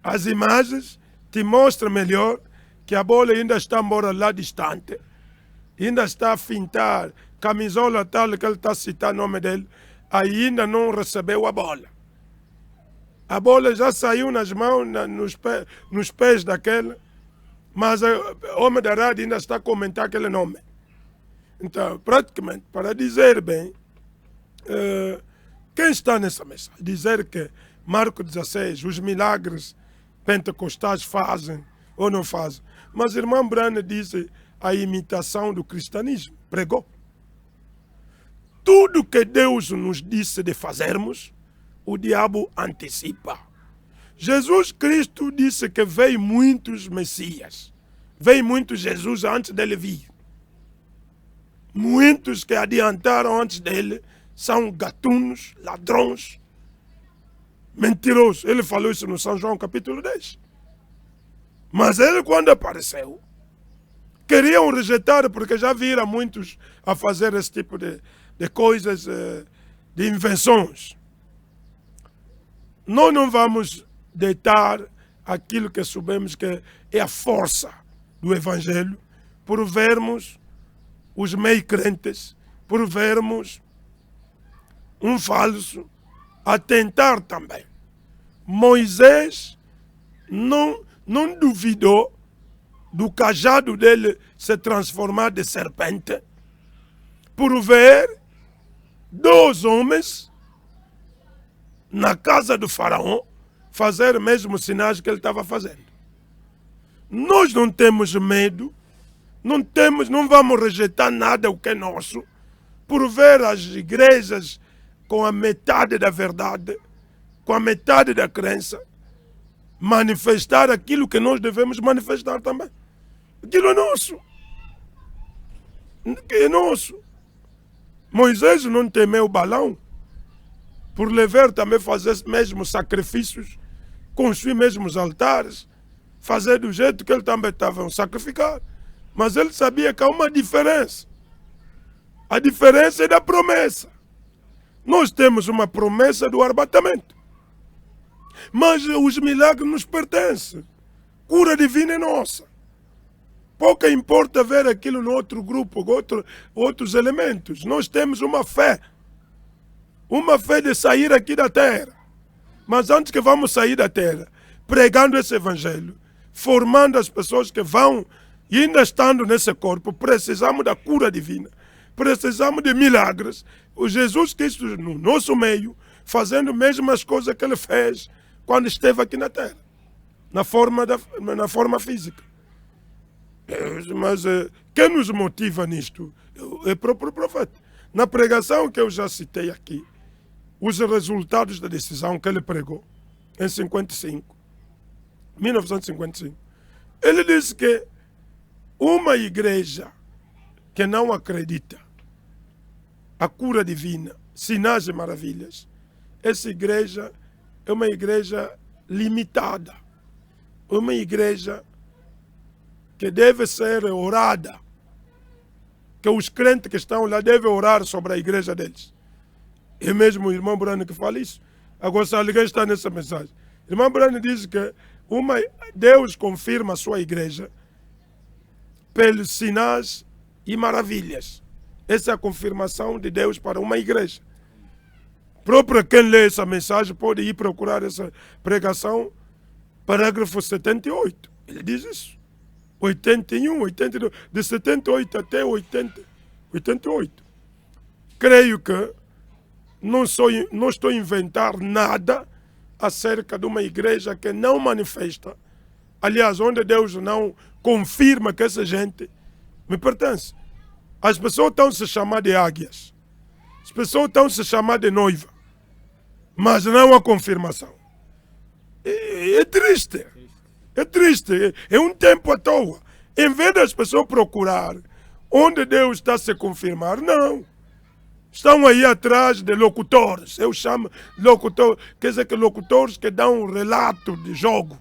S2: As imagens te mostram melhor que a bola ainda está embora lá distante. Ainda está a fintar, camisola tal que ele está a citar o nome dele, ainda não recebeu a bola. A bola já saiu nas mãos, nos pés daquele, mas o homem da rádio ainda está a comentar aquele nome. Então, praticamente, para dizer bem, quem está nessa mesa? Dizer que Marcos 16, os milagres pentecostais fazem ou não fazem. Mas o irmão Brana disse a imitação do cristianismo, pregou. Tudo que Deus nos disse de fazermos, o diabo antecipa. Jesus Cristo disse que veio muitos Messias. Veio muitos Jesus antes dele vir. Muitos que adiantaram antes dele são gatunos, ladrões, mentirosos. Ele falou isso no São João capítulo 10. Mas ele, quando apareceu, queriam rejeitar porque já viram muitos a fazer esse tipo de coisas, de invenções. Nós não vamos deitar aquilo que sabemos que é a força do Evangelho por vermos os meio-crentes, por vermos um falso a tentar também. Moisés não duvidou do cajado dele se transformar de serpente por ver 2 homens na casa do faraó fazer o mesmo sinais que ele estava fazendo. Nós não temos medo, não vamos rejeitar nada o que é nosso, por ver as igrejas com a metade da verdade, com a metade da crença, manifestar aquilo que nós devemos manifestar também. Aquilo é nosso. É nosso. Moisés não temeu Balão por levar também fazer mesmos sacrifícios, construir mesmos altares, fazer do jeito que ele também estava a sacrificar. Mas ele sabia que há uma diferença. A diferença é da promessa. Nós temos uma promessa do arrebatamento. Mas os milagres nos pertencem. Cura divina é nossa. Pouco importa ver aquilo no outro grupo, outros elementos. Nós temos uma fé. Uma fé de sair aqui da terra. Mas antes que vamos sair da terra, pregando esse evangelho, formando as pessoas que vão, e ainda estando nesse corpo, precisamos da cura divina. Precisamos de milagres. O Jesus Cristo no nosso meio, fazendo mesmo as coisas que ele fez quando esteve aqui na terra, na forma física. Mas quem nos motiva nisto é o próprio profeta. Na pregação que eu já citei aqui, os resultados da decisão que ele pregou em 1955, ele disse que uma igreja que não acredita a cura divina, sinais e maravilhas, essa igreja é uma igreja limitada, uma igreja que deve ser orada, que os crentes que estão lá devem orar sobre a igreja deles. É mesmo o irmão Brano que fala isso. Agora, se alguém está nessa mensagem, o irmão Brano diz que Deus confirma a sua igreja pelos sinais e maravilhas. Essa é a confirmação de Deus para uma igreja. Próprio quem lê essa mensagem pode ir procurar essa pregação, parágrafo 78. Ele diz isso. 81, 82, de 78 até 88. Creio que não estou a inventar nada acerca de uma igreja que não manifesta. Aliás, onde Deus não confirma que essa gente me pertence. As pessoas estão se chamando de águias. As pessoas estão se chamando de noiva. Mas não há confirmação. É triste. É triste. É um tempo à toa. Em vez das pessoas procurar onde Deus está a se confirmar, não. Estão aí atrás de locutores. Eu chamo locutor, quer dizer que locutores que dão um relato de jogo.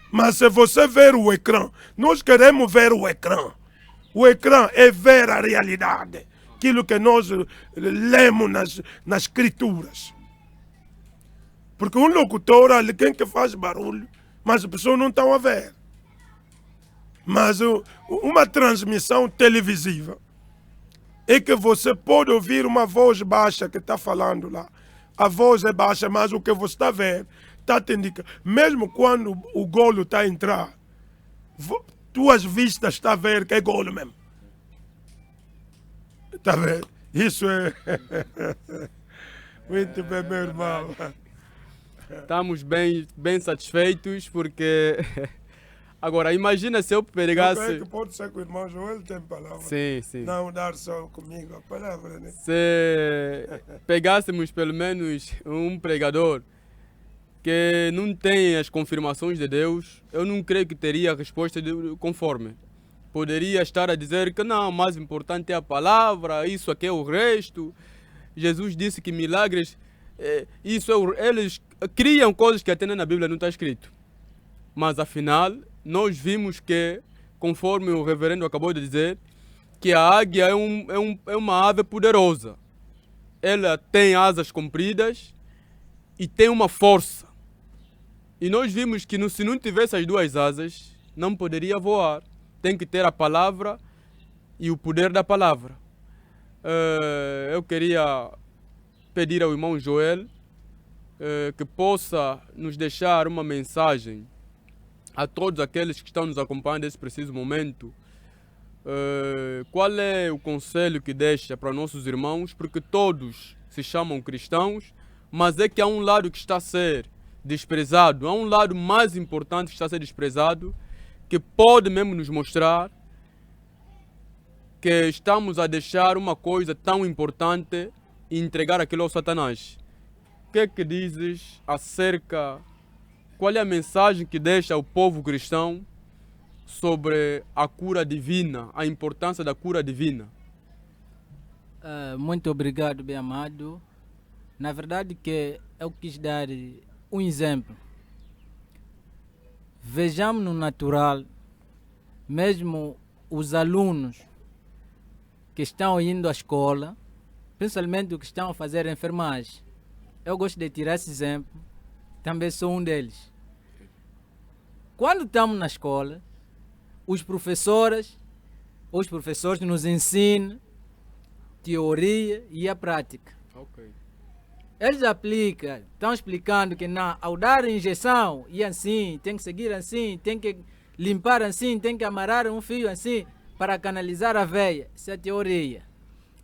S2: Mas se você ver o ecrã, nós queremos ver o ecrã. O ecrã é ver a realidade. Aquilo que nós lemos nas escrituras. Porque um locutor, alguém que faz barulho, mas as pessoas não estão a ver. Mas uma transmissão televisiva é que você pode ouvir uma voz baixa que está falando lá. A voz é baixa, mas o que você está a ver está te indicando. Mesmo quando o golo está a entrar, tuas vistas estão a ver que é golo mesmo. Está a ver? Isso é... Muito bem, meu irmão.
S1: Estamos bem satisfeitos porque... Agora, imagina se eu pegasse...
S2: Que pode ser que o irmão Joel tem palavra.
S1: Sim.
S2: Não dar só comigo a palavra, né?
S1: Se pegássemos pelo menos um pregador que não tem as confirmações de Deus, eu não creio que teria a resposta conforme. Poderia estar a dizer que não, o mais importante é a palavra, isso aqui é o resto. Jesus disse que milagres, eles criam coisas que até na Bíblia não está escrito. Mas afinal, nós vimos que, conforme o reverendo acabou de dizer, que a águia é uma ave poderosa. Ela tem asas compridas e tem uma força. E nós vimos que se não tivesse as duas asas, não poderia voar. Tem que ter a palavra e o poder da palavra. Eu queria pedir ao irmão Joel que possa nos deixar uma mensagem a todos aqueles que estão nos acompanhando nesse preciso momento. Qual é o conselho que deixa para nossos irmãos? Porque todos se chamam cristãos, mas é que há um lado que está a ser desprezado, há um lado mais importante que está a ser desprezado, que pode mesmo nos mostrar que estamos a deixar uma coisa tão importante e entregar aquilo ao Satanás. O que é que dizes acerca... Qual é a mensagem que deixa ao povo cristão sobre a cura divina, a importância da cura divina?
S3: Muito obrigado, bem amado. Na verdade que eu quis dar um exemplo. Vejamos no natural, mesmo os alunos que estão indo à escola, principalmente os que estão a fazer enfermagem. Eu gosto de tirar esse exemplo, também sou um deles. Quando estamos na escola, os professores nos ensinam teoria e a prática.
S1: Okay.
S3: Eles aplicam, estão explicando que não, ao dar injeção, e assim, tem que seguir assim, tem que limpar assim, tem que amarrar um fio assim, para canalizar a veia. Isso é teoria.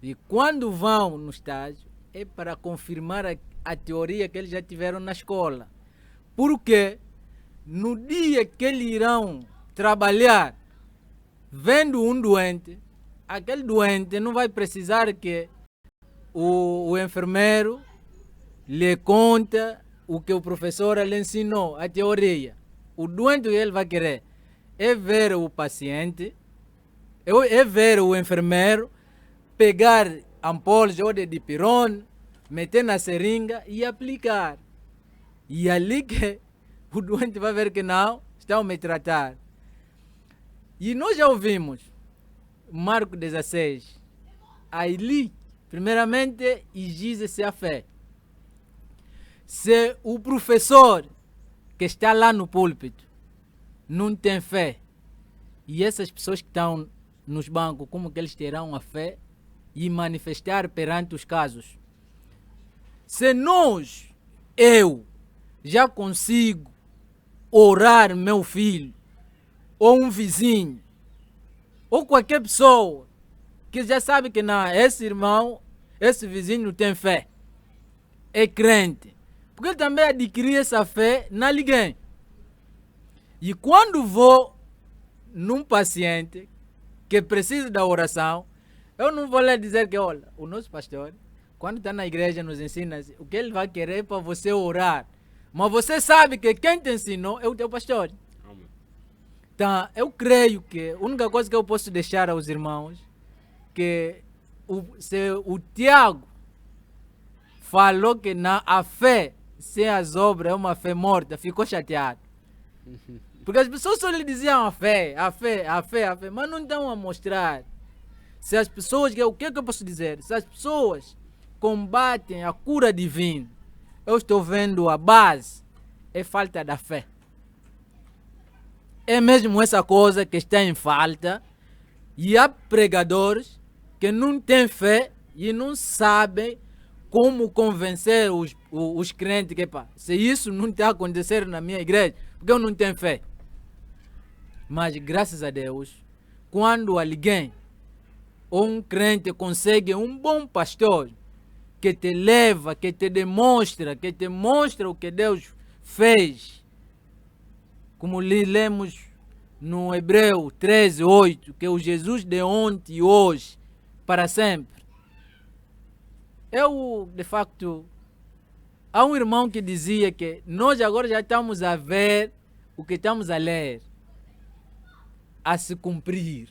S3: E quando vão no estágio, é para confirmar a teoria que eles já tiveram na escola. Porque no dia que eles irão trabalhar, vendo um doente, aquele doente não vai precisar que o enfermeiro lhe conta o que o professor lhe ensinou, a teoria. O doente que ele vai querer é ver o paciente, é ver o enfermeiro pegar ampolas ou de dipirona, meter na seringa e aplicar. E ali que o doente vai ver que não, estão a me tratar. E nós já ouvimos, Marcos 16, ali, primeiramente, exige-se a fé. Se o professor que está lá no púlpito não tem fé, e essas pessoas que estão nos bancos, como que eles terão a fé e manifestar perante os casos? Se eu já consigo orar meu filho, ou um vizinho, ou qualquer pessoa que já sabe que não, esse irmão, esse vizinho tem fé, é crente, porque ele também adquiriu essa fé na alguém. E quando vou num paciente que precisa da oração, eu não vou lhe dizer que, olha, o nosso pastor, quando está na igreja, nos ensina o que ele vai querer para você orar. Mas você sabe que quem te ensinou é o teu pastor.
S1: Amém.
S3: Então, eu creio que a única coisa que eu posso deixar aos irmãos, que se o Tiago falou que a fé sem as obras é uma fé morta, ficou chateado. Porque as pessoas só lhe diziam a fé, mas não estão a mostrar. Se as pessoas, o que eu posso dizer? Se as pessoas combatem a cura divina, eu estou vendo a base, é falta da fé. É mesmo essa coisa que está em falta. E há pregadores que não têm fé e não sabem como convencer os crentes que, pá, se isso não está acontecendo na minha igreja, porque eu não tenho fé. Mas graças a Deus, quando alguém ou um crente consegue um bom pastor que te leva, que te mostra o que Deus fez, como lemos no Hebreu 13:8, que é o Jesus de ontem e hoje, para sempre. De facto, há um irmão que dizia que nós agora já estamos a ver o que estamos a ler, a se cumprir.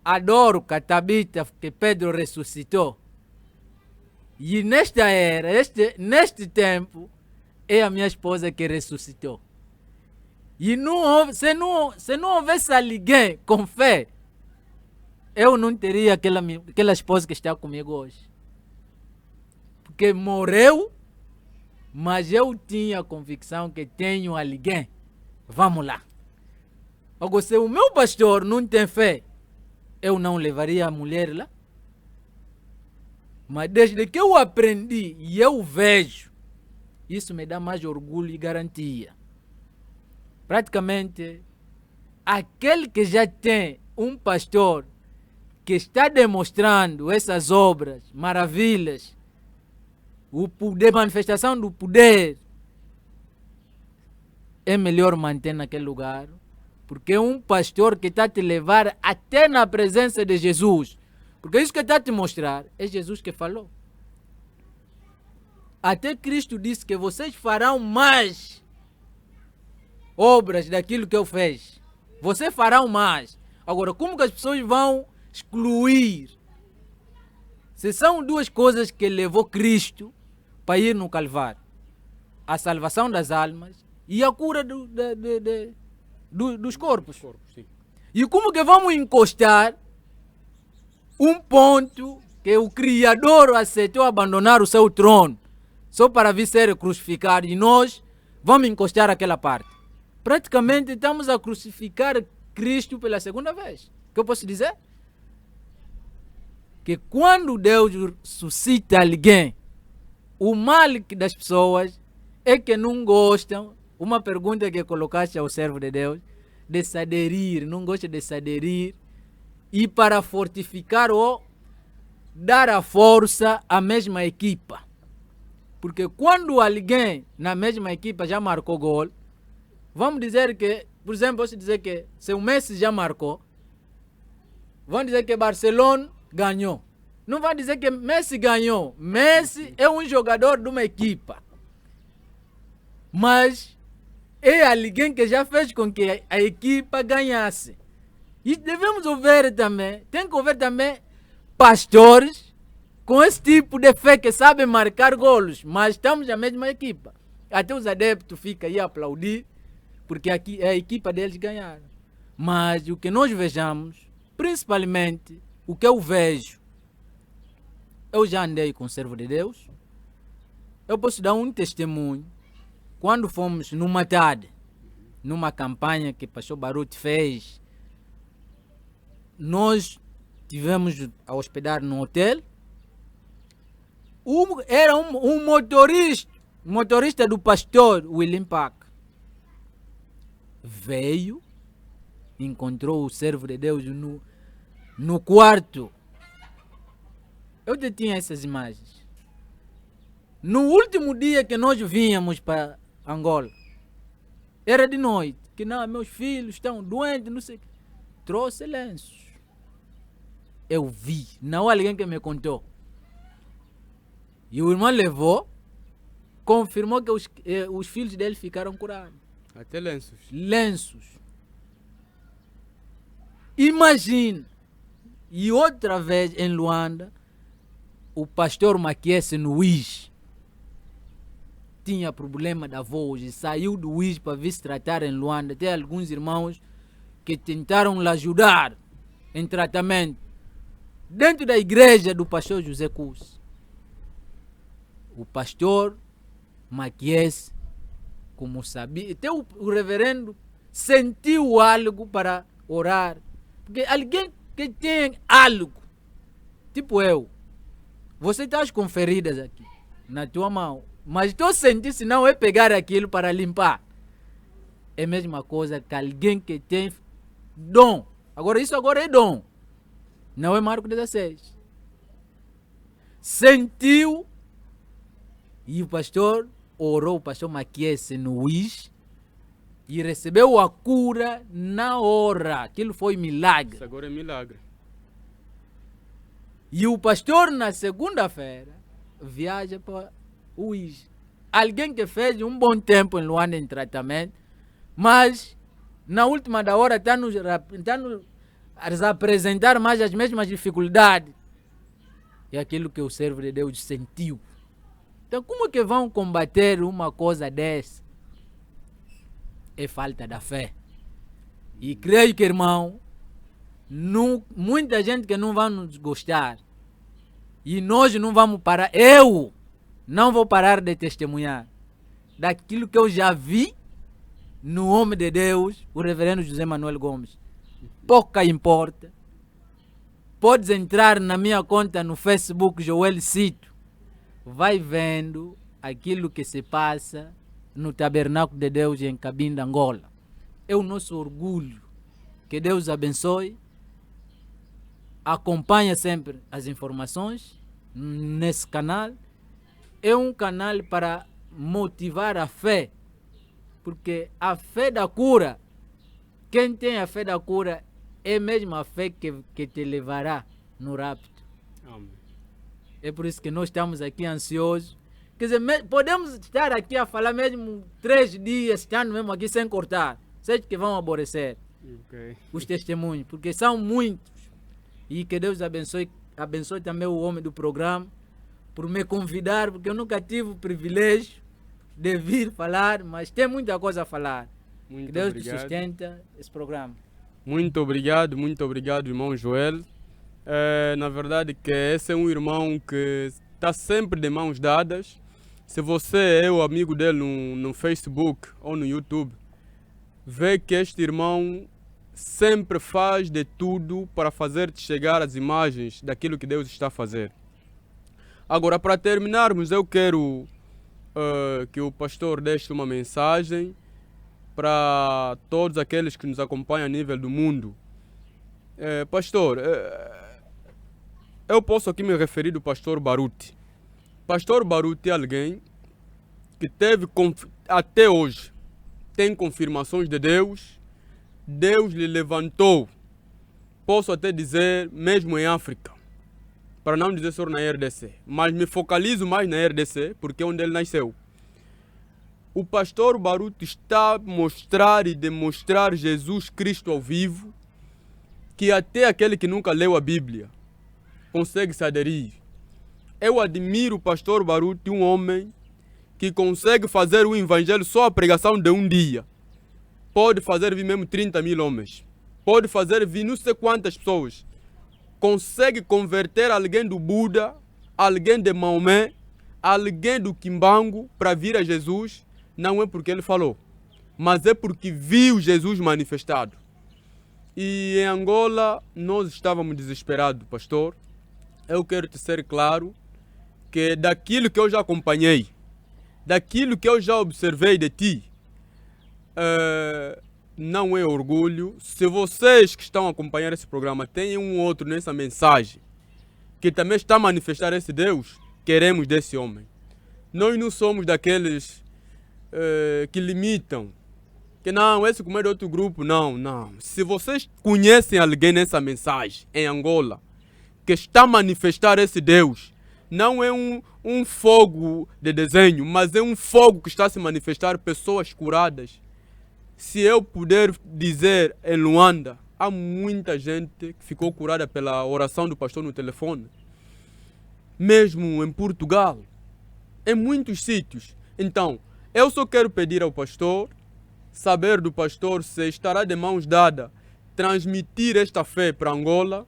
S3: Adoro que a Tabita, que Pedro ressuscitou. E nesta era, neste tempo, é a minha esposa que ressuscitou. E se não houvesse alguém com fé, eu não teria aquela esposa que está comigo hoje. Porque morreu, mas eu tinha a convicção que tenho alguém. Vamos lá. Agora, se o meu pastor não tem fé, eu não levaria a mulher lá. Mas desde que eu aprendi e eu vejo, isso me dá mais orgulho e garantia. Praticamente, aquele que já tem um pastor que está demonstrando essas obras, maravilhas, o poder, manifestação do poder, é melhor manter naquele lugar, porque é um pastor que está te levar até na presença de Jesus. Porque isso que está te mostrar é Jesus que falou. Até Cristo disse que vocês farão mais obras daquilo que eu fiz. Vocês farão mais. Agora, como que as pessoas vão excluir? Se são duas coisas que levou Cristo para ir no Calvário: a salvação das almas e a cura dos corpos.
S1: Sim.
S3: E como que vamos encostar um ponto que o Criador aceitou abandonar o seu trono só para vir ser crucificado, e nós vamos encostar aquela parte? Praticamente estamos a crucificar Cristo pela segunda vez. O que eu posso dizer? Que quando Deus suscita alguém, o mal das pessoas é que não gostam. Uma pergunta que colocaste ao servo de Deus, de se aderir, não gosta de se aderir, e para fortificar ou dar a força à mesma equipa. Porque quando alguém na mesma equipa já marcou gol, vamos dizer que, por exemplo, posso dizer que se o Messi já marcou, vamos dizer que Barcelona ganhou. Não vai dizer que Messi ganhou. Messi é um jogador de uma equipa. Mas é alguém que já fez com que a equipa ganhasse. E devemos ouvir também, tem que ouvir também pastores com esse tipo de fé que sabem marcar golos, mas estamos na mesma equipa. Até os adeptos ficam aí a aplaudir, porque aqui é a equipa deles ganhar. Mas o que nós vejamos, principalmente, o que eu vejo, eu já andei com o servo de Deus, eu posso dar um testemunho. Quando fomos numa tarde, numa campanha que o pastor Baruti fez, nós tivemos a hospedar no hotel. Era um motorista do pastor William Park. Veio, encontrou o servo de Deus no quarto. Eu detinha essas imagens. No último dia que nós vínhamos para Angola, era de noite, que não, meus filhos estão doentes, não sei. Trouxe lenços. Eu vi, não alguém que me contou. E o irmão levou, confirmou que os filhos dele ficaram curados.
S1: Até lenços.
S3: Lenços. Imagina. E outra vez em Luanda, o pastor Maquiese no Uís tinha problema da voz e saiu do Uís para vir se tratar em Luanda. Tem alguns irmãos que tentaram lhe ajudar em tratamento dentro da igreja do pastor José Cus. O pastor Maquiese, como sabia, até o reverendo sentiu algo para orar. Porque alguém que tem algo, tipo eu, você está com feridas aqui, na tua mão, mas estou sentindo, se não é pegar aquilo para limpar. É a mesma coisa que alguém que tem dom. Agora, isso agora é dom. Não é Marcos 16. Sentiu e o pastor orou, o pastor Maquiese no Uís e recebeu a cura na hora. Aquilo foi milagre.
S1: Isso agora é milagre.
S3: E o pastor na segunda-feira viaja para Uís. Alguém que fez um bom tempo em Luanda em tratamento, mas na última da hora está nos apresentar mais as mesmas dificuldades. É aquilo que o servo de Deus sentiu. Então como que vão combater uma coisa dessa? É falta da fé. E creio que, irmão, muita gente que não vai nos gostar. E nós não vamos parar. Eu não vou parar de testemunhar daquilo que eu já vi no homem de Deus, o reverendo José Manuel Gomes. Pouca importa. Podes entrar na minha conta no Facebook, Joel Cito. Vai vendo aquilo que se passa no Tabernáculo de Deus em Cabinda, Angola. É o nosso orgulho. Que Deus abençoe. Acompanha sempre as informações nesse canal. É um canal para motivar a fé. Porque a fé da cura, quem tem a fé da cura, é mesmo a fé que te levará no rapto.
S1: Amém.
S3: É por isso que nós estamos aqui ansiosos. Quer dizer, podemos estar aqui a falar mesmo 3 dias, estando mesmo aqui sem cortar. Sei que vão aborrecer os testemunhos, porque são muitos. E que Deus abençoe também o homem do programa por me convidar, porque eu nunca tive o privilégio de vir falar, mas tem muita coisa a falar.
S1: Muito
S3: Que Deus
S1: obrigado.
S3: sustenta esse programa.
S1: Muito obrigado, irmão Joel. Na verdade que esse é um irmão que está sempre de mãos dadas. Se você é o amigo dele no Facebook ou no YouTube, vê que este irmão sempre faz de tudo para fazer-te chegar as imagens daquilo que Deus está a fazer. Agora, para terminarmos, eu quero que o pastor deixe uma mensagem para todos aqueles que nos acompanham a nível do mundo. Pastor, eu posso aqui me referir do pastor Baruti. Pastor Baruti é alguém que teve, até hoje, tem confirmações de Deus. Deus lhe levantou, posso até dizer, mesmo em África, para não dizer só na RDC, mas me focalizo mais na RDC, porque é onde ele nasceu. O pastor Baruti está a mostrar e demonstrar Jesus Cristo ao vivo, que até aquele que nunca leu a Bíblia consegue se aderir. Eu admiro o pastor Baruti, um homem que consegue fazer o evangelho só a pregação de um dia. Pode fazer vir mesmo 30 mil homens. Pode fazer vir não sei quantas pessoas. Consegue converter alguém do Buda, alguém de Maomé, alguém do Kimbangu para vir a Jesus. Não é porque ele falou, mas é porque viu Jesus manifestado. E em Angola nós estávamos desesperados, pastor. Eu quero te ser claro que daquilo que eu já acompanhei, daquilo que eu já observei de ti, não é orgulho. Se vocês que estão a acompanhar esse programa têm um outro nessa mensagem que também está a manifestar esse Deus, queremos desse homem. Nós não somos daqueles que limitam, que não, esse como é de outro grupo, não. Se vocês conhecem alguém nessa mensagem em Angola que está a manifestar esse Deus, não é um fogo de desenho, mas é um fogo que está a se manifestar, pessoas curadas. Se eu puder dizer, em Luanda, há muita gente que ficou curada pela oração do pastor no telefone. Mesmo em Portugal, em muitos sítios. Então, eu só quero pedir ao pastor, saber do pastor se estará de mãos dadas, transmitir esta fé para Angola,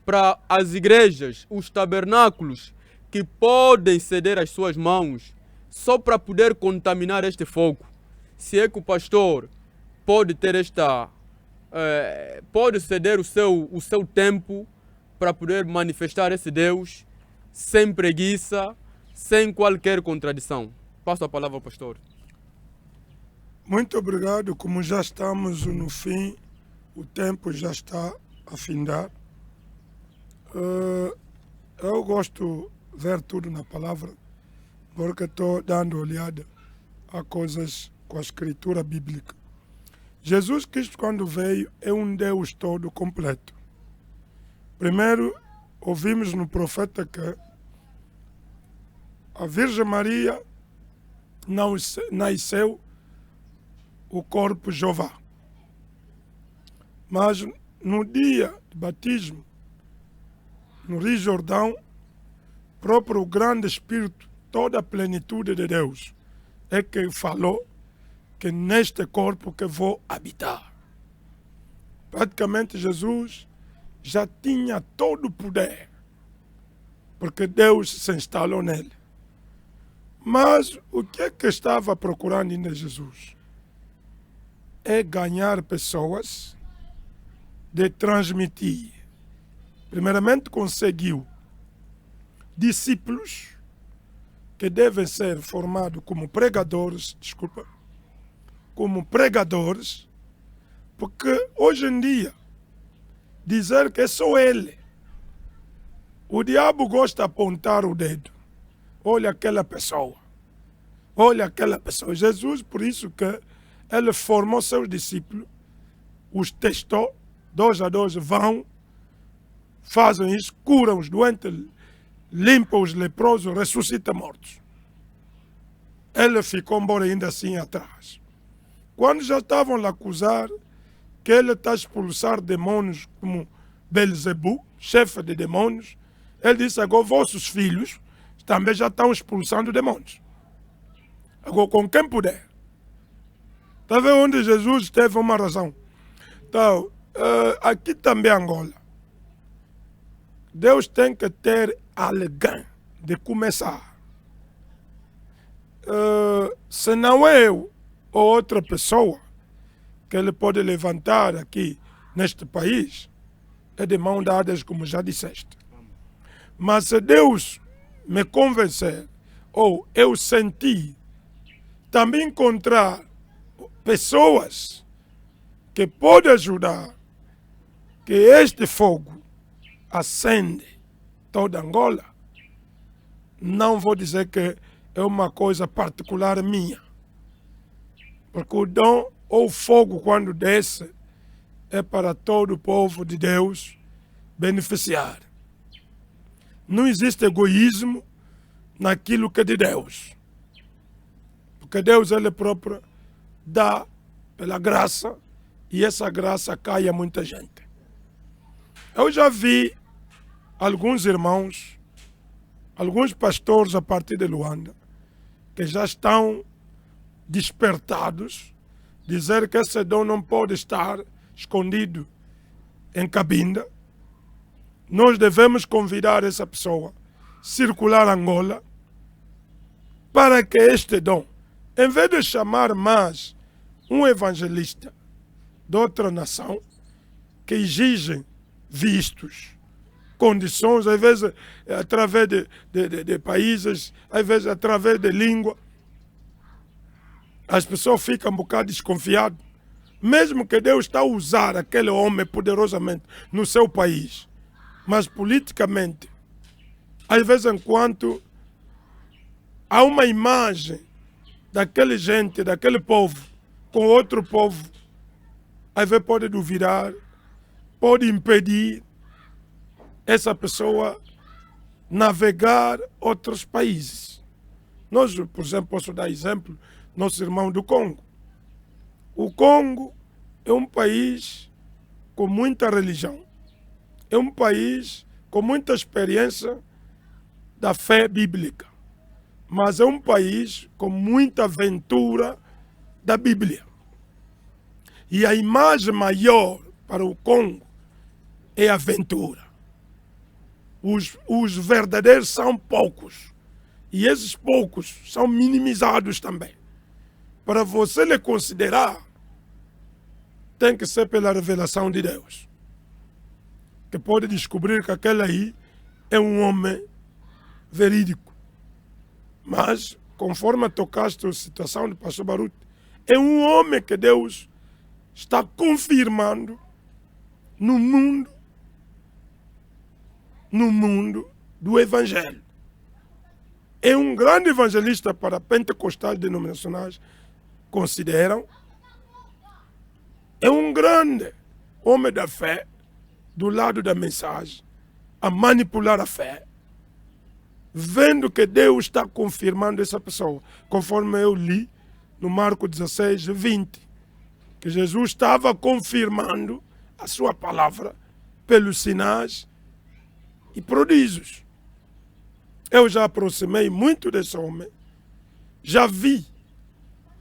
S1: para as igrejas, os tabernáculos, que podem ceder as suas mãos, só para poder contaminar este fogo. Se é que o pastor pode ter pode ceder o seu tempo para poder manifestar esse Deus, sem preguiça, sem qualquer contradição. Passo a palavra ao pastor.
S2: Muito obrigado. Como já estamos no fim, o tempo já está a findar. Eu gosto de ver tudo na palavra, porque estou dando olhada a coisas com a escritura bíblica. Jesus Cristo, quando veio, é um Deus todo completo. Primeiro, ouvimos no profeta que a Virgem Maria nasceu o corpo de Jeová. Mas no dia de batismo, no Rio Jordão, próprio grande Espírito, toda a plenitude de Deus, é que falou que neste corpo que vou habitar. Praticamente Jesus já tinha todo o poder, porque Deus se instalou nele. Mas o que é que estava procurando em Jesus? É ganhar pessoas, de transmitir. Primeiramente conseguiu discípulos que devem ser formados como pregadores, porque hoje em dia dizer que é só ele. O diabo gosta de apontar o dedo. Olha aquela pessoa. Jesus, por isso que ele formou seus discípulos, os testou, 2 a 2 vão, fazem isso, curam os doentes, limpam os leprosos, ressuscitam mortos. Ele ficou embora ainda assim atrás. Quando já estavam a acusar que ele está a expulsar demônios como Belzebu, chefe de demônios, ele disse: agora vossos filhos também já estão expulsando demônios. Agora com quem puder. Está vendo onde Jesus teve uma razão? Então, aqui também em Angola, Deus tem que ter alguém de começar. Se não é eu ou outra pessoa que ele pode levantar aqui neste país, é de mãos dadas, como já disseste. Mas se Deus me convencer, ou eu sentir, também encontrar pessoas que podem ajudar, que este fogo acende toda Angola, não vou dizer que é uma coisa particular minha. Porque o dom ou o fogo, quando desce, é para todo o povo de Deus beneficiar. Não existe egoísmo naquilo que é de Deus. Porque Deus, Ele próprio, dá pela graça, e essa graça cai a muita gente. Eu já vi alguns irmãos, alguns pastores a partir de Luanda, que já estão despertados, dizer que esse dom não pode estar escondido em cabinda. Nós devemos convidar essa pessoa a circular Angola para que este dom, em vez de chamar mais um evangelista de outra nação, que exigem vistos, condições, às vezes através de países, às vezes através de língua, as pessoas ficam um bocado desconfiadas. Mesmo que Deus está a usar aquele homem poderosamente no seu país, mas politicamente, às vezes enquanto há uma imagem daquele gente, daquele povo, com outro povo, às vezes pode duvidar, pode impedir essa pessoa navegar outros países. Nós, por exemplo, posso dar exemplo, nosso irmão do Congo. O Congo é um país com muita religião. É um país com muita experiência da fé bíblica. Mas é um país com muita aventura da Bíblia. E a imagem maior para o Congo é a aventura. Os verdadeiros são poucos. E esses poucos são minimizados também. Para você lhe considerar, tem que ser pela revelação de Deus. Que pode descobrir que aquele aí é um homem verídico. Mas, conforme tocaste a situação do pastor Baruch, é um homem que Deus está confirmando no mundo do Evangelho. É um grande evangelista para pentecostais denominacionais, consideram. É um grande homem da fé, do lado da mensagem, a manipular a fé, vendo que Deus está confirmando essa pessoa, conforme eu li no Marcos 16, 20, que Jesus estava confirmando a sua palavra pelos sinais e prodígios. Eu já aproximei muito desse homem, já vi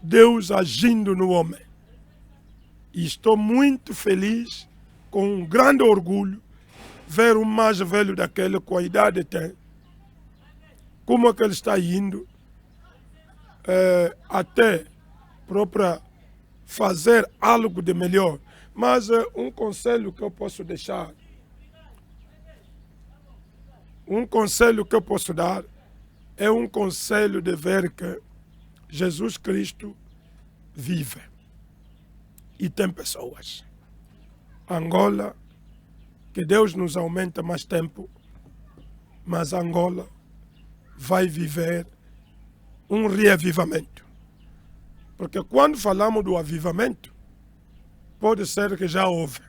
S2: Deus agindo no homem. E estou muito feliz, com um grande orgulho, ver o mais velho daquele com a idade que tem, como é que ele está indo, até para fazer algo de melhor. Mas um conselho que eu posso deixar, um conselho que eu posso dar, é um conselho de ver que Jesus Cristo vive. E tem pessoas. Angola, que Deus nos aumenta mais tempo, mas Angola vai viver um reavivamento. Porque quando falamos do avivamento, pode ser que já houve.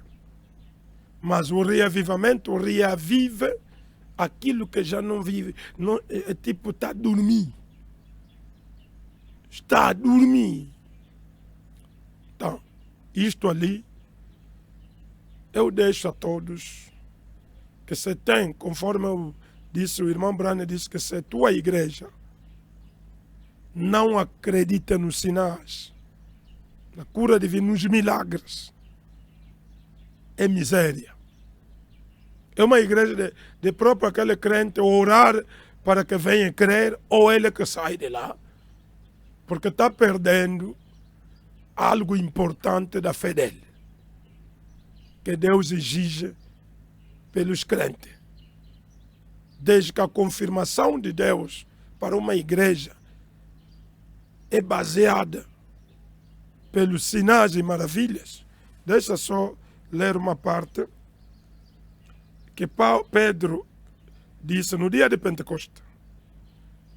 S2: Mas o reavivamento reaviva aquilo que já não vive. Não, é tipo, está a dormir. Está a dormir. Então, isto ali, eu deixo a todos que se tem, conforme eu disse, o irmão Brane disse que se tua igreja não acredita nos sinais, na cura divina, nos milagres, é miséria. É uma igreja de próprio aquele crente orar para que venha crer, ou ele que sai de lá, porque está perdendo algo importante da fé dele, que Deus exige pelos crentes. Desde que a confirmação de Deus para uma igreja é baseada pelos sinais e maravilhas. Deixa só ler uma parte que Pedro disse no dia de Pentecostes.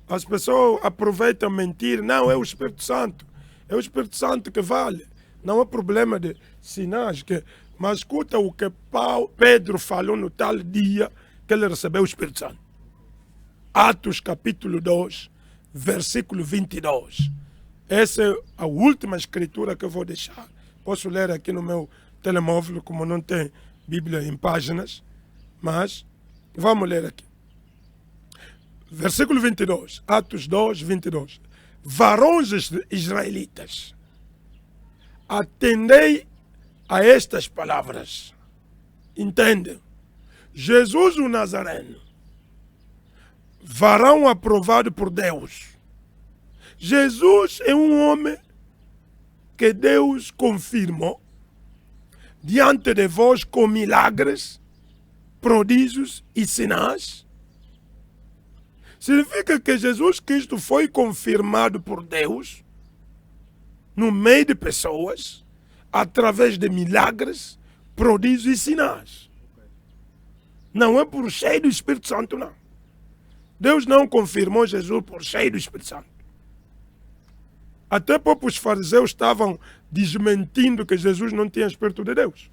S2: As pessoas aproveitam mentir. Não, é o Espírito Santo. É o Espírito Santo que vale. Não é problema de sinais. Mas escuta o que Pedro falou no tal dia que ele recebeu o Espírito Santo. Atos capítulo 2, versículo 22. Essa é a última escritura que eu vou deixar. Posso ler aqui no meu telemóvel, como não tem Bíblia em páginas. Mas, vamos ler aqui. Versículo 22, Atos 2, 22. Varões israelitas, atendei a estas palavras. Entende? Jesus o Nazareno, varão aprovado por Deus. Jesus é um homem que Deus confirmou diante de vós com milagres, prodígios e sinais. Significa que Jesus Cristo foi confirmado por Deus no meio de pessoas através de milagres, prodígios e sinais. Não é por cheio do Espírito Santo, não. Deus não confirmou Jesus por cheio do Espírito Santo. Até porque os fariseus estavam desmentindo que Jesus não tinha Espírito de Deus.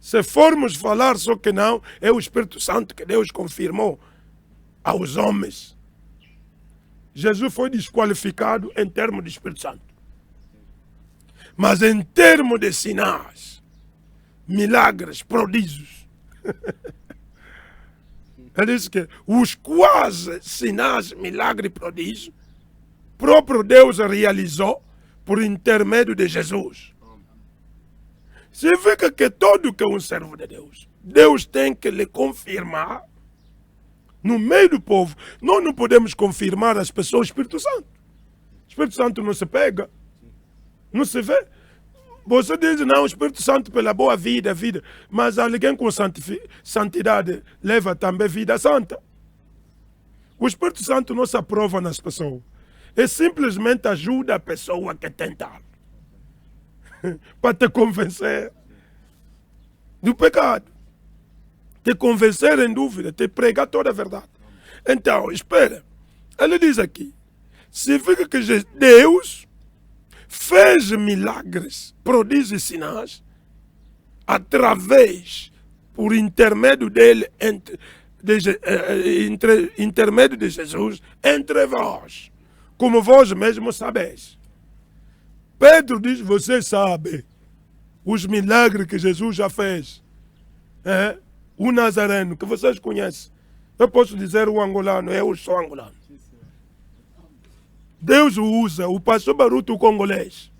S2: Se formos falar só que não, é o Espírito Santo que Deus confirmou aos homens. Jesus foi desqualificado em termos de Espírito Santo. Mas em termos de sinais, milagres, prodígios, ele diz que os quase sinais, milagres e prodígios, próprio Deus realizou por intermédio de Jesus. Significa que todo que é um servo de Deus, Deus tem que lhe confirmar no meio do povo. Nós não podemos confirmar as pessoas o Espírito Santo. O Espírito Santo não se pega, não se vê. Você diz, não, o Espírito Santo pela boa vida, mas alguém com santidade leva também vida santa. O Espírito Santo não se aprova nas pessoas. Ele simplesmente ajuda a pessoa que tentar para te convencer do pecado, te convencer em dúvida, te pregar toda a verdade. Então, espera, ele diz aqui, significa que Deus fez milagres, prodígios e sinais através, por intermédio dele, intermédio de Jesus, entre vós, como vós mesmos sabeis. Pedro diz, você sabe os milagres que Jesus já fez. O Nazareno, que vocês conhecem. Eu posso dizer o angolano, eu sou angolano. Deus o usa, o pastor Baruto, o congolês.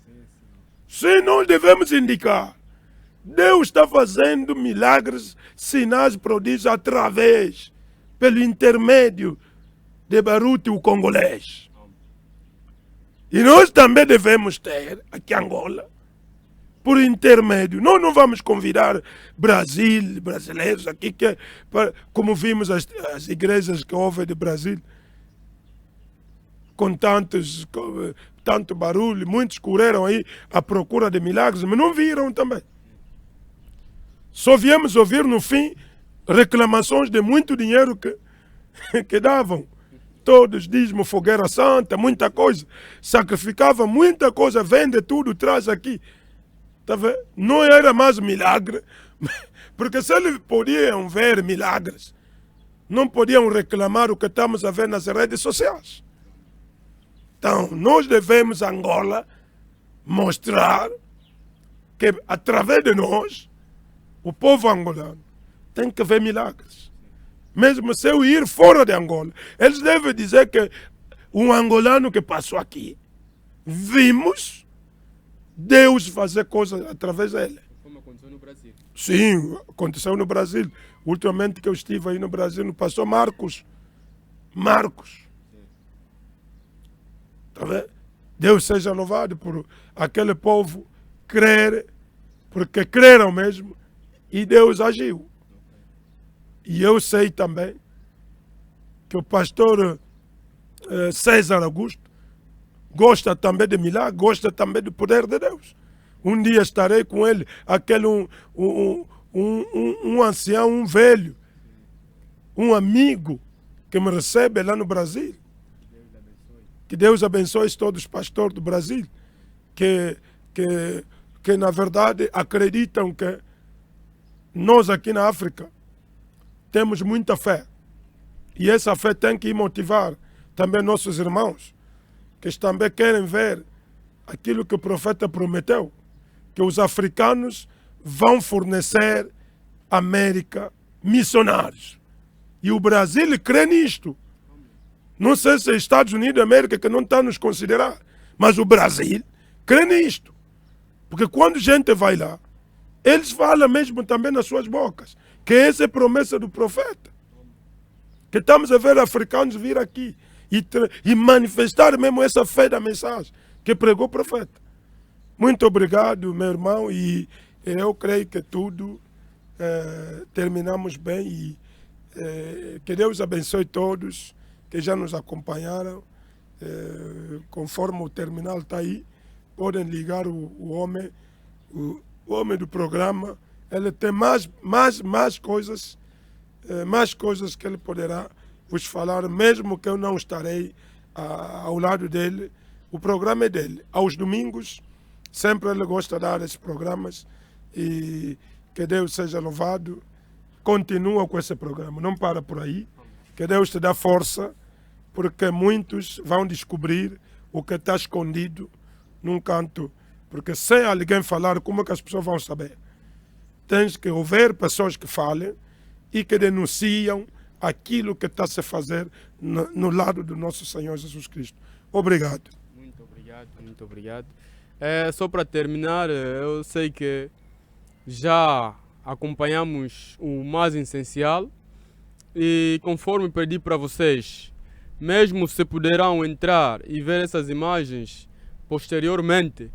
S2: Se nós devemos indicar, Deus está fazendo milagres, sinais, prodígios através, pelo intermédio de Baruto, o congolês. E nós também devemos ter, aqui em Angola, por intermédio. Nós não vamos convidar brasileiros aqui, como vimos as igrejas que houve de Brasil, com tanto barulho, muitos correram aí à procura de milagres, mas não viram também. Só viemos ouvir no fim reclamações de muito dinheiro que davam. Todos dízimo, fogueira santa, muita coisa. Sacrificava muita coisa, vende tudo, traz aqui. Tá vendo? Não era mais milagre, porque se eles podiam ver milagres, não podiam reclamar o que estamos a ver nas redes sociais. Então, nós devemos, Angola, mostrar que, através de nós, o povo angolano tem que ver milagres. Mesmo se eu ir fora de Angola, eles devem dizer que um angolano que passou aqui, vimos Deus fazer coisas através dele.
S1: Como aconteceu no Brasil.
S2: Sim, aconteceu no Brasil. Ultimamente que eu estive aí no Brasil, no pastor Marcos. Tá vendo? Deus seja louvado por aquele povo crer, porque creram mesmo, e Deus agiu. E eu sei também que o pastor César Augusto gosta também de milagre, gosta também do poder de Deus. Um dia estarei com ele, aquele um ancião, um velho, um amigo que me recebe lá no Brasil. Que Deus abençoe todos os pastores do Brasil, que na verdade acreditam que nós aqui na África temos muita fé. E essa fé tem que motivar também nossos irmãos, que também querem ver aquilo que o profeta prometeu, que os africanos vão fornecer à América missionários. E o Brasil crê nisto. Não sei se é Estados Unidos da América que não está a nos considerar, mas o Brasil crê nisto. Porque quando gente vai lá, eles falam mesmo também nas suas bocas, que essa é a promessa do profeta. Que estamos a ver africanos vir aqui e manifestar mesmo essa fé da mensagem que pregou o profeta. Muito obrigado, meu irmão, e eu creio que tudo terminamos bem e que Deus abençoe todos que já nos acompanharam. Conforme o terminal está aí, podem ligar o homem do programa. Ele tem mais coisas que ele poderá vos falar, mesmo que eu não estarei ao lado dele. O programa é dele. Aos domingos, sempre ele gosta de dar esses programas e que Deus seja louvado. Continua com esse programa, não para por aí. Que Deus te dê força, porque muitos vão descobrir o que está escondido num canto. Porque sem alguém falar, como é que as pessoas vão saber? Tens que ouvir pessoas que falem e que denunciam aquilo que está a se fazer no lado do nosso Senhor Jesus Cristo. Obrigado.
S1: Muito obrigado, muito obrigado. Só para terminar, eu sei que já acompanhamos o mais essencial e conforme pedi para vocês, mesmo se poderão entrar e ver essas imagens posteriormente,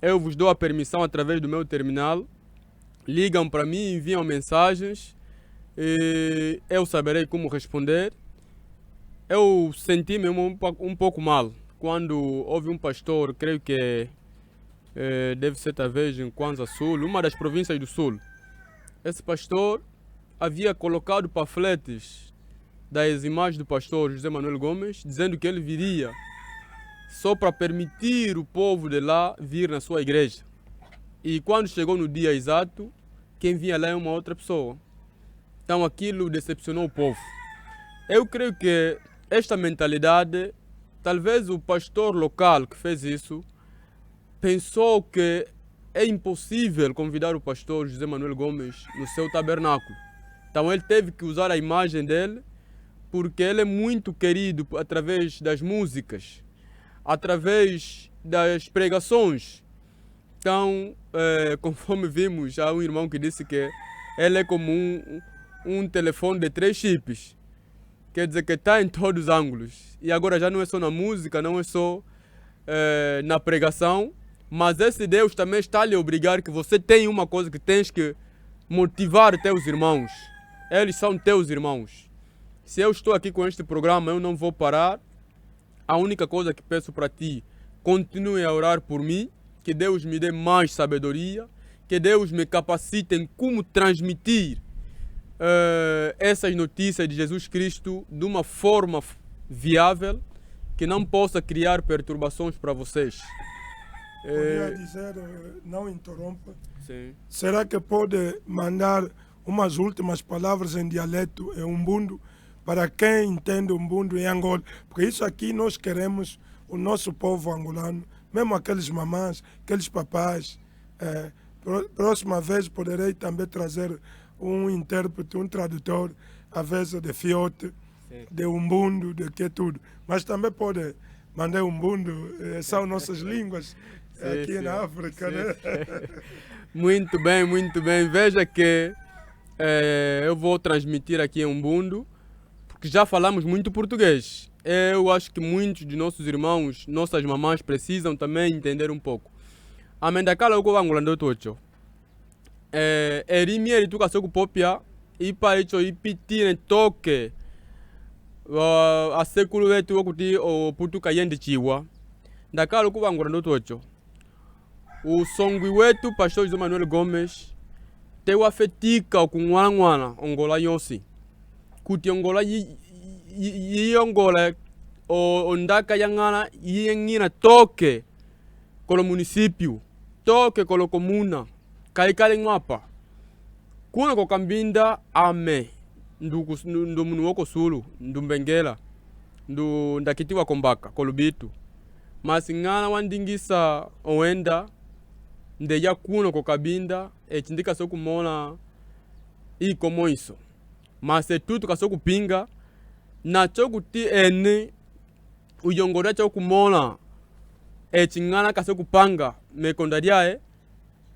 S1: eu vos dou a permissão através do meu terminal. Ligam para mim, enviam mensagens e eu saberei como responder. Eu senti-me um pouco mal quando houve um pastor, creio que deve ser talvez em Kwanza Sul, uma das províncias do Sul. Esse pastor havia colocado panfletos das imagens do pastor José Manuel Gomes, dizendo que ele viria só para permitir o povo de lá vir na sua igreja. E quando chegou no dia exato, quem vinha lá é uma outra pessoa. Então aquilo decepcionou o povo. Eu creio que esta mentalidade, talvez o pastor local que fez isso, pensou que é impossível convidar o pastor José Manuel Gomes no seu tabernáculo. Então ele teve que usar a imagem dele, porque ele é muito querido através das músicas, através das pregações. Então, conforme vimos, há um irmão que disse que ele é como um telefone de 3 chips. Quer dizer que está em todos os ângulos. E agora já não é só na música, não é só na pregação, mas esse Deus também está a lhe obrigar que você tem uma coisa que tens que motivar teus irmãos. Eles são teus irmãos. Se eu estou aqui com este programa, eu não vou parar. A única coisa que peço para ti, continue a orar por mim, que Deus me dê mais sabedoria, que Deus me capacite em como transmitir essas notícias de Jesus Cristo de uma forma viável, que não possa criar perturbações para vocês.
S2: Podia dizer, não interrompa.
S1: Sim.
S2: Será que pode mandar umas últimas palavras em dialeto em Umbundo para quem entende Umbundo em Angola? Porque isso aqui nós queremos, o nosso povo angolano, mesmo aqueles mamãs, aqueles papais. Próxima vez poderei também trazer um intérprete, um tradutor, a vez de fiote, de Umbundo, de que tudo. Mas também pode mandar Umbundo, são nossas línguas aqui na África, né?
S1: Muito bem, muito bem. Veja que eu vou transmitir aqui em Umbundo, porque já falamos muito português. Eu acho que muitos de nossos irmãos, nossas mamães precisam também entender um pouco. Amendakala uko wangulando tocho. Erimieri tuka soku popia, ipa icho ipitine toke. A sekulu wetu wakuti o putuka yendi chiwa. Ndakala uko wangulando tocho. O songwi wetu pastor José Manuel Gomes te wafetika kungwana ongola yonsi. Kuti ongola yongola o ndaka yangana yengina toke kolo município, toke kolo comuna, kaikale ngapa. Kuna ko kambinda ame ndu munu woko sulu, ndu mbengela, ndu ndakitiwa kombaka kolo bitu. Masingana wandingisa oenda ndeya kuno ko kabinda chindika soku mona iko moiso. mas é tudo que só pinga na choco ti ene o yongore choco mona e chingana ka só panga me kondaria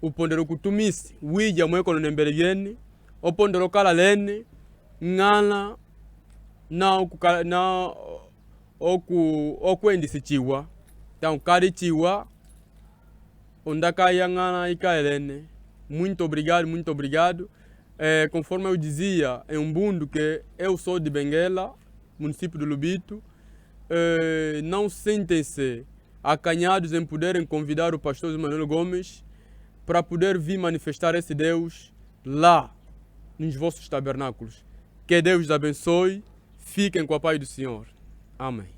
S1: o pondero kutumisi wija mwe kono nembere yeni o pondero kala lene ngana na oku endisi chiwa então kari chiwa ondaka yangana ikaelene. Muito obrigado, muito obrigado. Conforme eu dizia, é um mundo que eu sou de Benguela, município de Lubito. Não sentem-se acanhados em poderem convidar o pastor Manuel Gomes para poder vir manifestar esse Deus lá nos vossos tabernáculos. Que Deus os abençoe. Fiquem com a paz do Senhor. Amém.